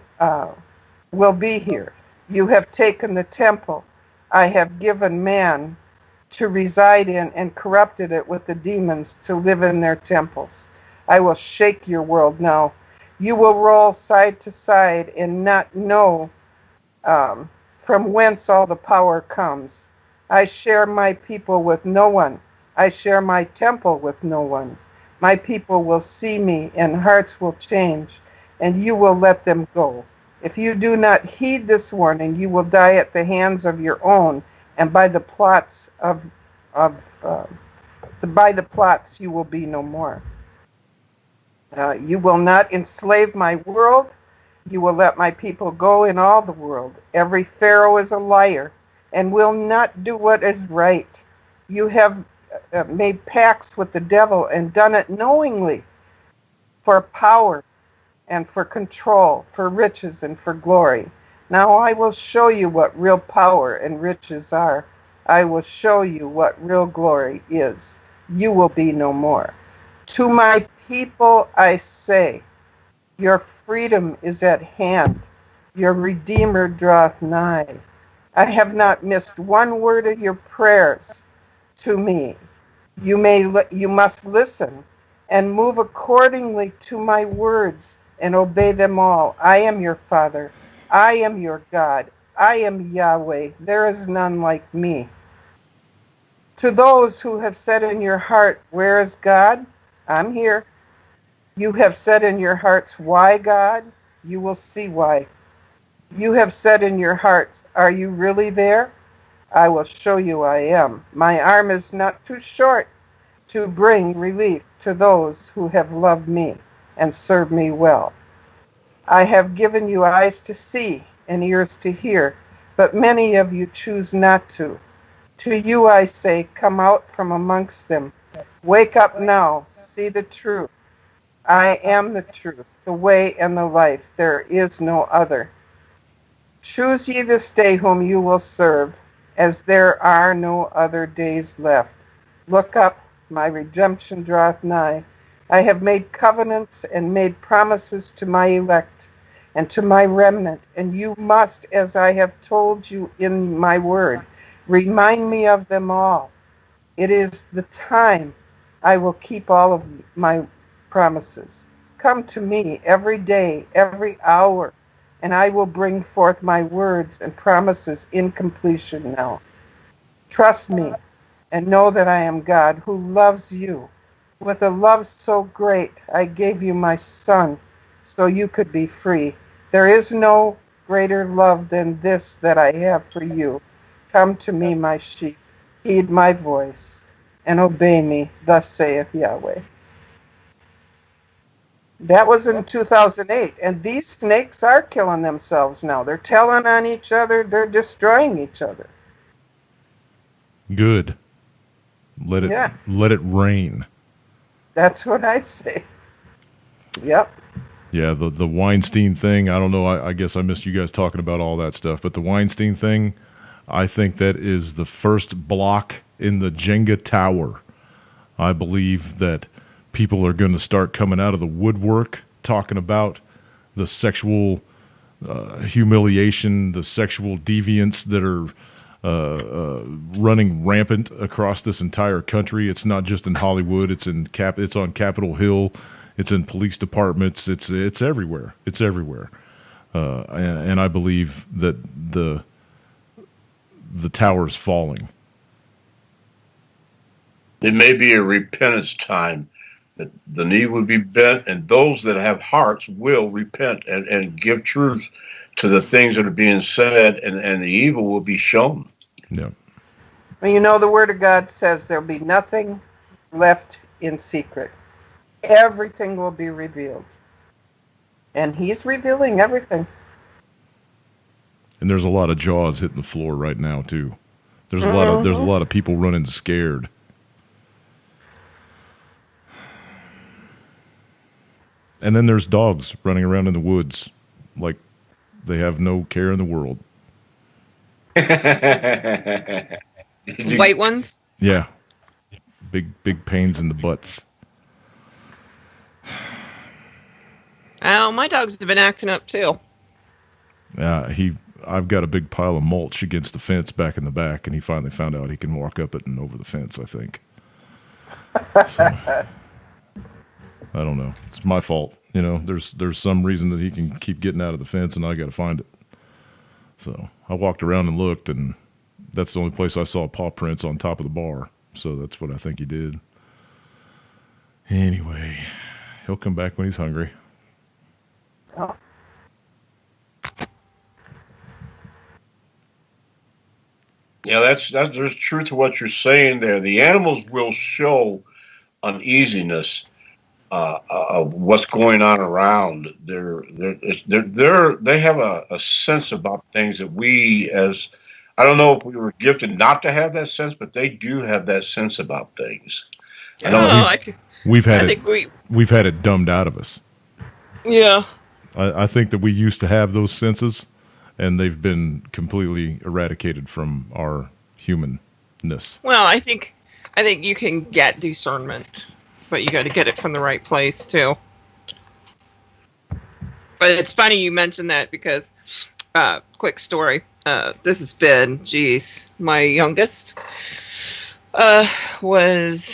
D: be here. You have taken the temple I have given man to reside in and corrupted it with the demons to live in their temples. I will shake your world now. You will roll side to side and not know from whence all the power comes. I share my people with no one. I share my temple with no one. My people will see me and hearts will change, and you will let them go. If you do not heed this warning, you will die at the hands of your own, and by the plots you will be no more. You will not enslave my world. You will let my people go in all the world. Every Pharaoh is a liar and will not do what is right. You have made pacts with the devil and done it knowingly for power and for control, for riches and for glory. Now I will show you what real power and riches are. I will show you what real glory is. You will be no more. To my people I say, your freedom is at hand. Your Redeemer draweth nigh. I have not missed one word of your prayers to me. You must listen and move accordingly to my words and obey them all. I am your Father. I am your God. I am Yahweh. There is none like me. To those who have said in your heart, where is God? I'm here. You have said in your hearts, why God? You will see why. You have said in your hearts, are you really there? I will show you I am. My arm is not too short to bring relief to those who have loved me and served me well. I have given you eyes to see and ears to hear, but many of you choose not to. To you I say, come out from amongst them. Wake up now, see the truth. I am the truth, the way and the life. There is no other. Choose ye this day whom you will serve, as there are no other days left. Look up, my redemption draweth nigh. I have made covenants and made promises to my elect and to my remnant, and you must, as I have told you in my word, remind me of them all. It is the time I will keep all of my promises. Come to me every day, every hour, and I will bring forth my words and promises in completion now. Trust me and know that I am God who loves you. With a love so great, I gave you my Son so you could be free. There is no greater love than this that I have for you. Come to me, my sheep, heed my voice, and obey me, thus saith Yahweh. That was in 2008, and these snakes are killing themselves now. They're telling on each other, they're destroying each other.
A: Good. Let it rain.
D: That's what I say. Yep.
A: Yeah, the Weinstein thing, I don't know, I guess I missed you guys talking about all that stuff, but the Weinstein thing, I think that is the first block in the Jenga tower. I believe that people are going to start coming out of the woodwork talking about the sexual humiliation, the sexual deviance that are running rampant across this entire country. It's not just in Hollywood. It's on Capitol Hill. It's in police departments. It's everywhere. It's everywhere. And I believe that the tower's falling.
C: It may be a repentance time. That the knee will be bent, and those that have hearts will repent and give truth to the things that are being said, and the evil will be shown.
A: Yeah.
D: Well, you know, the Word of God says there'll be nothing left in secret. Everything will be revealed. And He's revealing everything.
A: And there's a lot of jaws hitting the floor right now too. There's a lot of people running scared. And then there's dogs running around in the woods like they have no care in the world.
B: White ones?
A: Yeah. Big pains in the butts.
B: Oh, my dogs have been acting up too.
A: I've got a big pile of mulch against the fence back in the back, and he finally found out he can walk up it and over the fence, I think. So, I don't know. It's my fault. You know, there's some reason that he can keep getting out of the fence, and I got to find it. So I walked around and looked, and that's the only place I saw paw prints on top of the bar. So that's what I think he did. Anyway, he'll come back when he's hungry.
D: Oh.
C: Yeah, there's truth to what you're saying there. The animals will show uneasiness of what's going on around. They have a sense about things that we, as I don't know if we were gifted not to have that sense, but they do have that sense about things.
A: We've had it dumbed out of us.
B: Yeah.
A: I think that we used to have those senses, and they've been completely eradicated from our humanness.
B: Well, I think you can get discernment, but you got to get it from the right place too. But it's funny you mentioned that because, quick story. This has been, my youngest was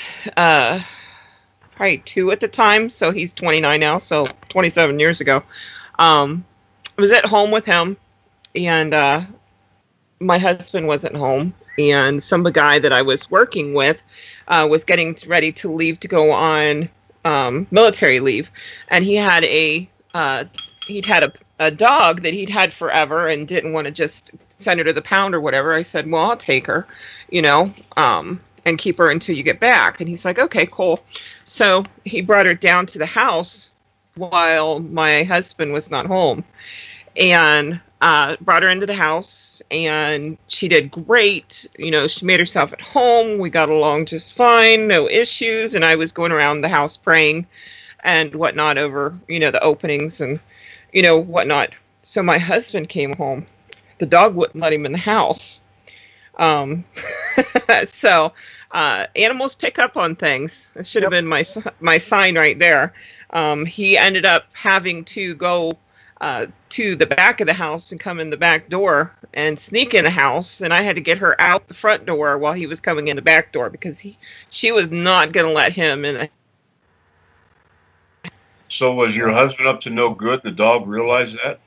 B: probably 2 at the time, so he's 29 now, so 27 years ago. I was at home with him, and my husband wasn't home, and some guy that I was working with was getting ready to leave to go on military leave, and he had a dog that he'd had forever and didn't want to just send her to the pound or whatever. I said, well, I'll take her, and keep her until you get back. And he's like, okay, cool. So he brought her down to the house while my husband was not home, and brought her into the house, and she did great. She made herself at home. We got along just fine, no issues. And I was going around the house praying and whatnot over, the openings and, whatnot. So my husband came home. The dog wouldn't let him in the house. So animals pick up on things. It should have been my sign right there. He ended up having to go to the back of the house and come in the back door and sneak in the house, and I had to get her out the front door while he was coming in the back door because she was not going to let him in.
C: So was your husband up to no good? The dog realized that?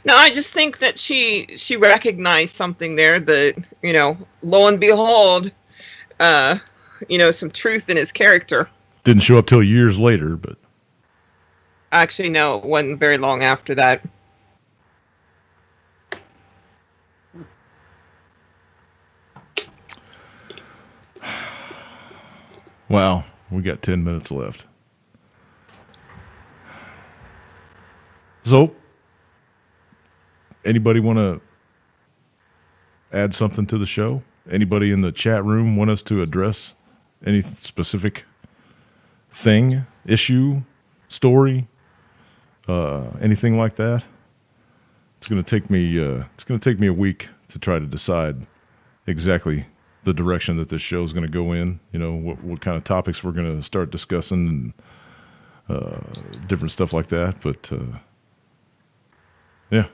B: No, I just think that she recognized something there that, lo and behold, some truth in his character.
A: Didn't show up till years later, but.
B: Actually, no, it wasn't very long after that.
A: Wow, we got 10 minutes left. So, anybody want to add something to the show? Anybody in the chat room want us to address any specific thing, issue, story, anything like that? It's going to take me. It's going to take me a week to try to decide exactly the direction that this show is going to go in. What kind of topics we're going to start discussing and different stuff like that. But yeah,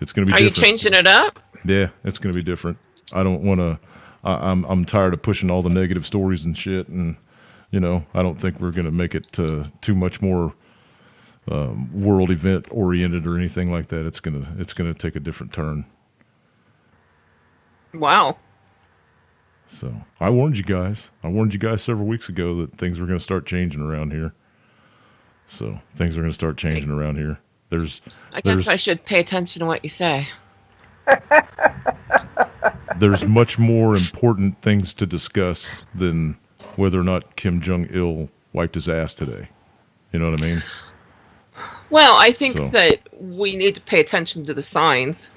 A: it's going to be.
B: Are
A: different.
B: You changing it up?
A: Yeah, it's going to be different. I don't want to. I'm tired of pushing all the negative stories and shit, and I don't think we're going to make it too much more world event oriented or anything like that. It's gonna take a different turn.
B: Wow.
A: So I warned you guys. Several weeks ago that things were going to start changing around here. So things are going to start changing around here.
B: I guess I should pay attention to what you say.
A: There's much more important things to discuss than whether or not Kim Jong-il wiped his ass today. You know what I mean?
B: Well, I think that we need to pay attention to the signs.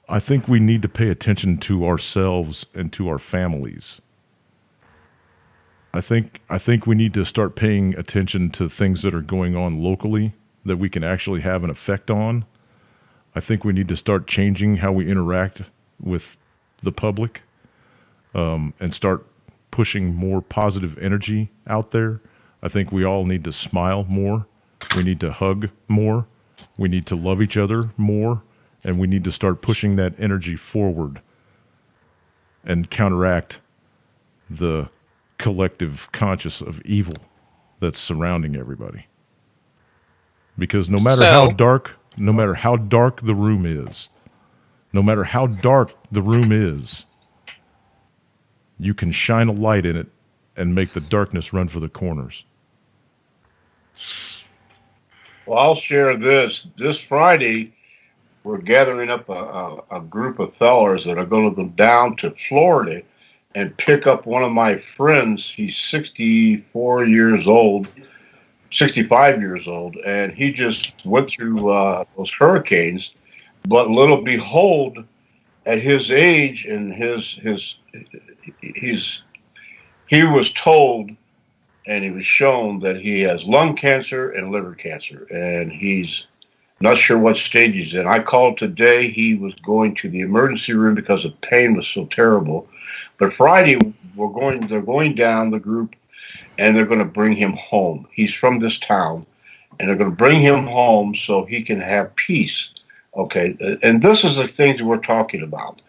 A: I think we need to pay attention to ourselves and to our families. I think we need to start paying attention to things that are going on locally that we can actually have an effect on. I think we need to start changing how we interact with the public, and start pushing more positive energy out there I think we all need to smile more. We need to hug more. We need to love each other more. And we need to start pushing that energy forward and counteract the collective conscious of evil that's surrounding everybody. Because no matter how dark the room is, you can shine a light in it and make the darkness run for the corners.
C: Well, I'll share this. This Friday, we're gathering up a group of fellers that are going to go down to Florida and pick up one of my friends. He's 65 years old, and he just went through those hurricanes. But little behold, at his age and he was told and he was shown that he has lung cancer and liver cancer, and he's not sure what stage he's in. I called today. He was going to the emergency room because the pain was so terrible. But Friday, they're going down, the group, and they're going to bring him home. He's from this town, and they're going to bring him home so he can have peace. Okay, and this is the things that we're talking about.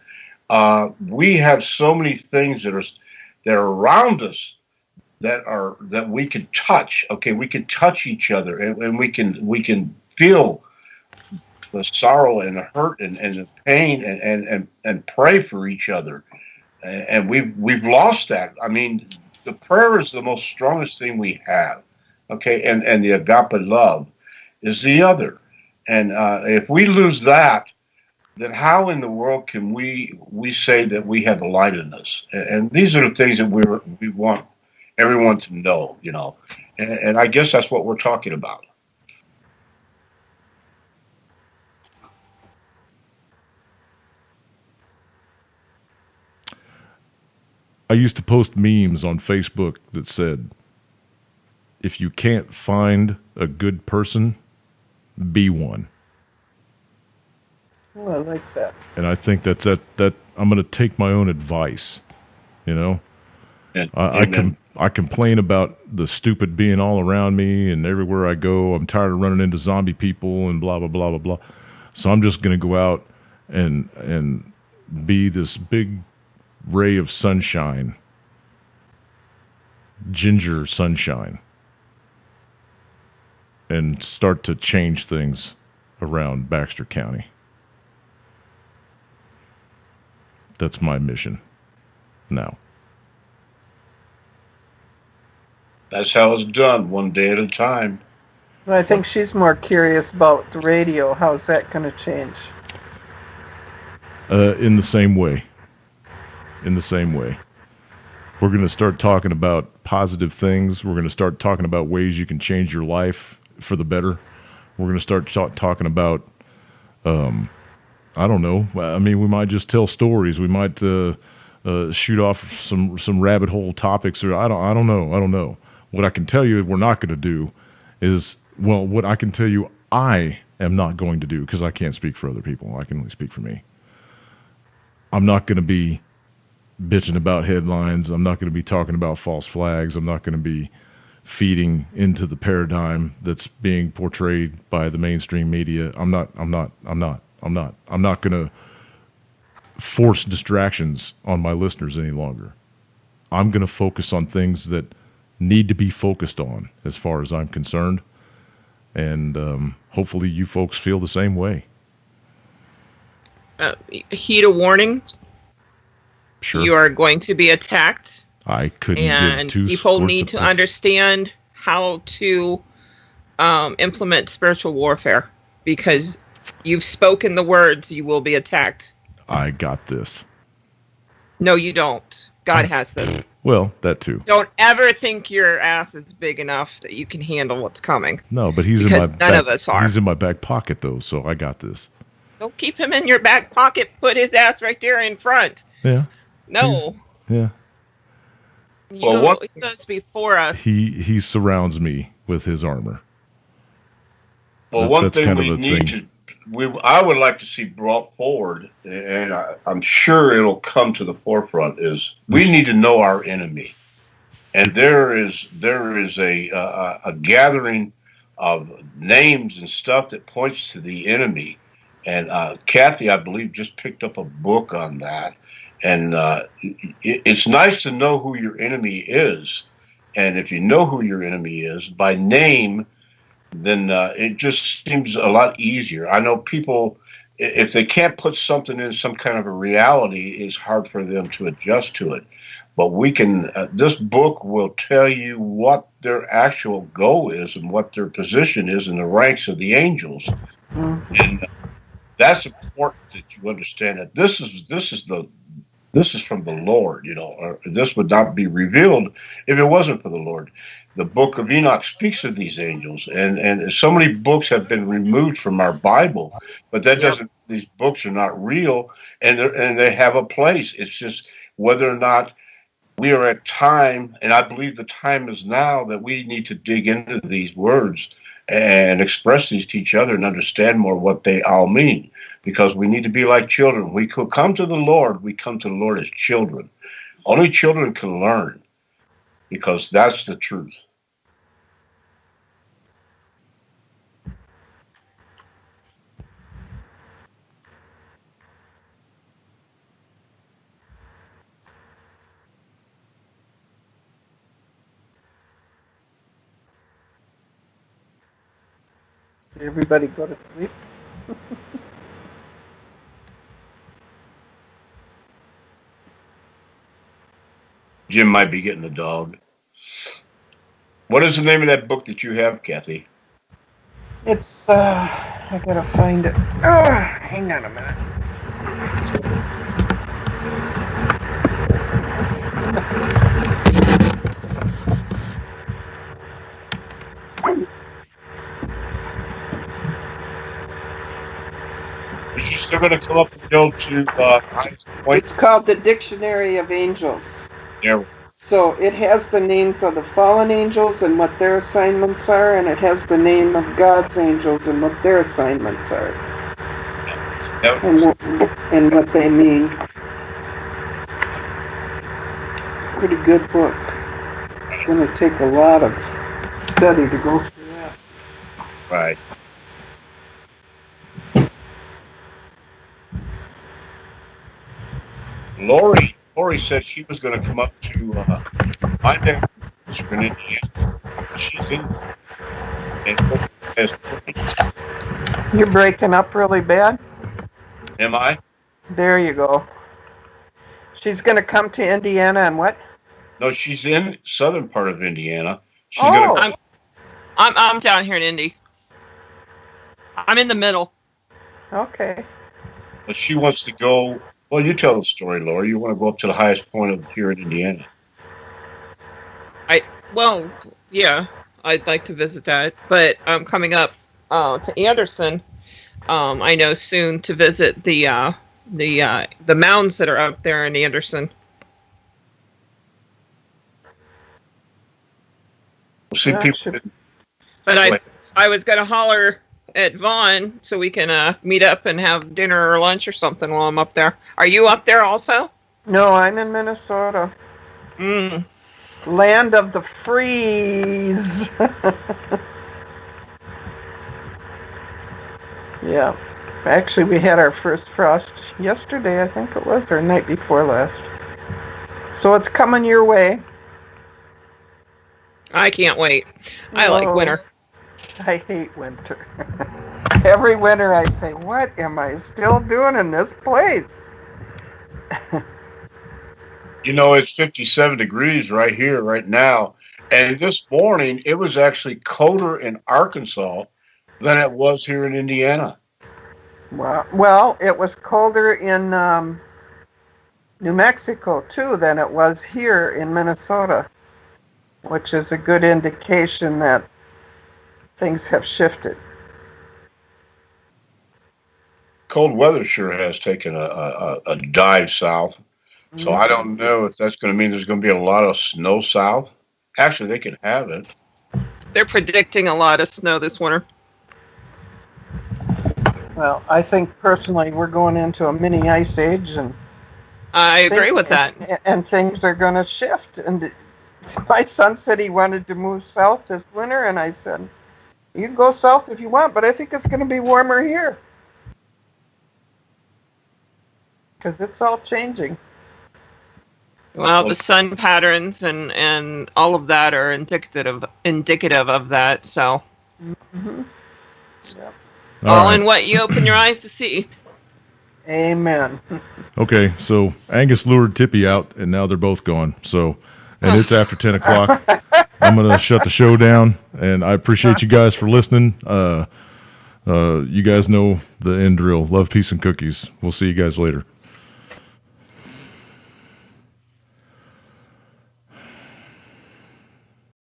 C: We have so many things that are around us that we can touch. Okay, we can touch each other, and we can feel the sorrow and the hurt and the pain and pray for each other. And we've lost that. I mean, the prayer is the most strongest thing we have. Okay, and the agape love is the other. And if we lose that, then how in the world can we say that we have the light in us? And these are the things that we want everyone to know, you know. And I guess that's what we're talking about.
A: I used to post memes on Facebook that said, if you can't find a good person, be one.
D: Oh, I like that.
A: And I think that I'm going to take my own advice, you know. I complain about the stupid being all around me, and everywhere I go, I'm tired of running into zombie people and blah, blah, blah, blah, blah. So I'm just going to go out and be this big ray of sunshine, ginger sunshine, and start to change things around Baxter County. That's my mission now.
C: That's how it's done, one day at a time.
D: Well, I think she's more curious about the radio. How's that going to change?
A: In the same way. We're going to start talking about positive things. We're going to start talking about ways you can change your life for the better. We're going to start talking about, I don't know. I mean, we might just tell stories. We might shoot off some rabbit hole topics, or I don't know. What I can tell you we're not going to do is, well, what I can tell you I am not going to do, because I can't speak for other people. I can only speak for me. I'm not going to be bitching about headlines. I'm not going to be talking about false flags. I'm not going to be feeding into the paradigm that's being portrayed by the mainstream media. I'm not going to force distractions on my listeners any longer. I'm going to focus on things that need to be focused on, as far as I'm concerned. And hopefully you folks feel the same way.
B: Heed a warning.
A: Sure.
B: You are going to be attacked.
A: I couldn't
B: and
A: give two
B: people
A: squirts
B: need
A: of
B: to
A: piss.
B: understand how to implement spiritual warfare, because you've spoken the words, you will be attacked.
A: I got this.
B: No, you don't. God has this.
A: Well, that too.
B: Don't ever think your ass is big enough that you can handle what's coming.
A: No, but he's
B: because
A: in my
B: none
A: back,
B: of us are.
A: He's in my back pocket though, so I got this.
B: Don't keep him in your back pocket. Put his ass right there in front.
A: Yeah.
B: No.
A: Yeah.
B: He goes before us.
A: He surrounds me with his armor.
C: Well, one thing we need to, I would like to see brought forward, and I'm sure it'll come to the forefront, is we need to know our enemy. and there is a gathering of names and stuff that points to the enemy. And Kathy, I believe, just picked up a book on that. And it's nice to know who your enemy is. And if you know who your enemy is by name, then it just seems a lot easier. I know people, if they can't put something in some kind of a reality, it's hard for them to adjust to it. But we can, this book will tell you what their actual goal is and what their position is in the ranks of the angels. Mm-hmm. And that's important that you understand that this is from the Lord, or this would not be revealed if it wasn't for the Lord. The book of Enoch speaks of these angels, and so many books have been removed from our Bible, but that doesn't, these books are not real, and they have a place. It's just whether or not we are at time, and I believe the time is now that we need to dig into these words and express these to each other and understand more what they all mean, because we need to be like children. We could come to the Lord. We come to the Lord as children. Only children can learn, because that's the truth.
D: Did everybody go to sleep?
C: Jim might be getting the dog. What is the name of that book that you have, Kathy?
D: It's, I gotta find it. Oh, hang on a minute.
C: Is she still going to come up and go to highest point?
D: It's called the Dictionary of Angels.
C: Yeah.
D: So it has the names of the fallen angels and what their assignments are, and it has the name of God's angels and what their assignments are, and what they mean. It's a pretty good book. It's going to take a lot of study to go through that.
C: Right. Lori said she was going to come up to my dad in Indiana. She's in. And
D: you're breaking up really bad.
C: Am I?
D: There you go. She's going to come to Indiana and what?
C: No, she's in southern part of Indiana. She's
B: I'm down here in Indy. I'm in the middle.
D: Okay.
C: But she wants to go. Well, you tell the story, Laura. You want to go up to the highest point of here in Indiana.
B: Yeah, I'd like to visit that. But I'm coming up to Anderson. I know soon to visit the mounds that are up there in Anderson.
C: We'll see people.
B: But I was going to holler at Vaughn so we can meet up and have dinner or lunch or something while I'm up there. Are you up there also?
D: No, I'm in Minnesota. Land of the freeze. Yeah. Actually, we had our first frost yesterday, I think it was, or night before last. So it's coming your way.
B: I can't wait. I like winter.
D: I hate winter. Every winter I say, what am I still doing in this place?
C: It's 57 degrees right here, right now. And this morning, it was actually colder in Arkansas than it was here in Indiana.
D: Well, it was colder in New Mexico, too, than it was here in Minnesota, which is a good indication that things have shifted.
C: Cold weather sure has taken a dive south. So I don't know if that's going to mean there's going to be a lot of snow south. Actually, they can have it.
B: They're predicting a lot of snow this winter.
D: Well, I think personally we're going into a mini ice age, and
B: I agree with that.
D: And things are going to shift, and my son said he wanted to move south this winter, and I said, you can go south if you want, but I think it's going to be warmer here. Because it's all changing.
B: Well, the sun patterns and all of that are indicative of that. So,
D: Mm-hmm. Yep.
B: all right. In what you open your eyes to see.
D: Amen.
A: Okay, so Angus lured Tippy out, and now they're both gone. So, and it's after 10 o'clock. I'm going to shut the show down, and I appreciate you guys for listening. You guys know the end drill. Love, peace, and cookies. We'll see you guys later.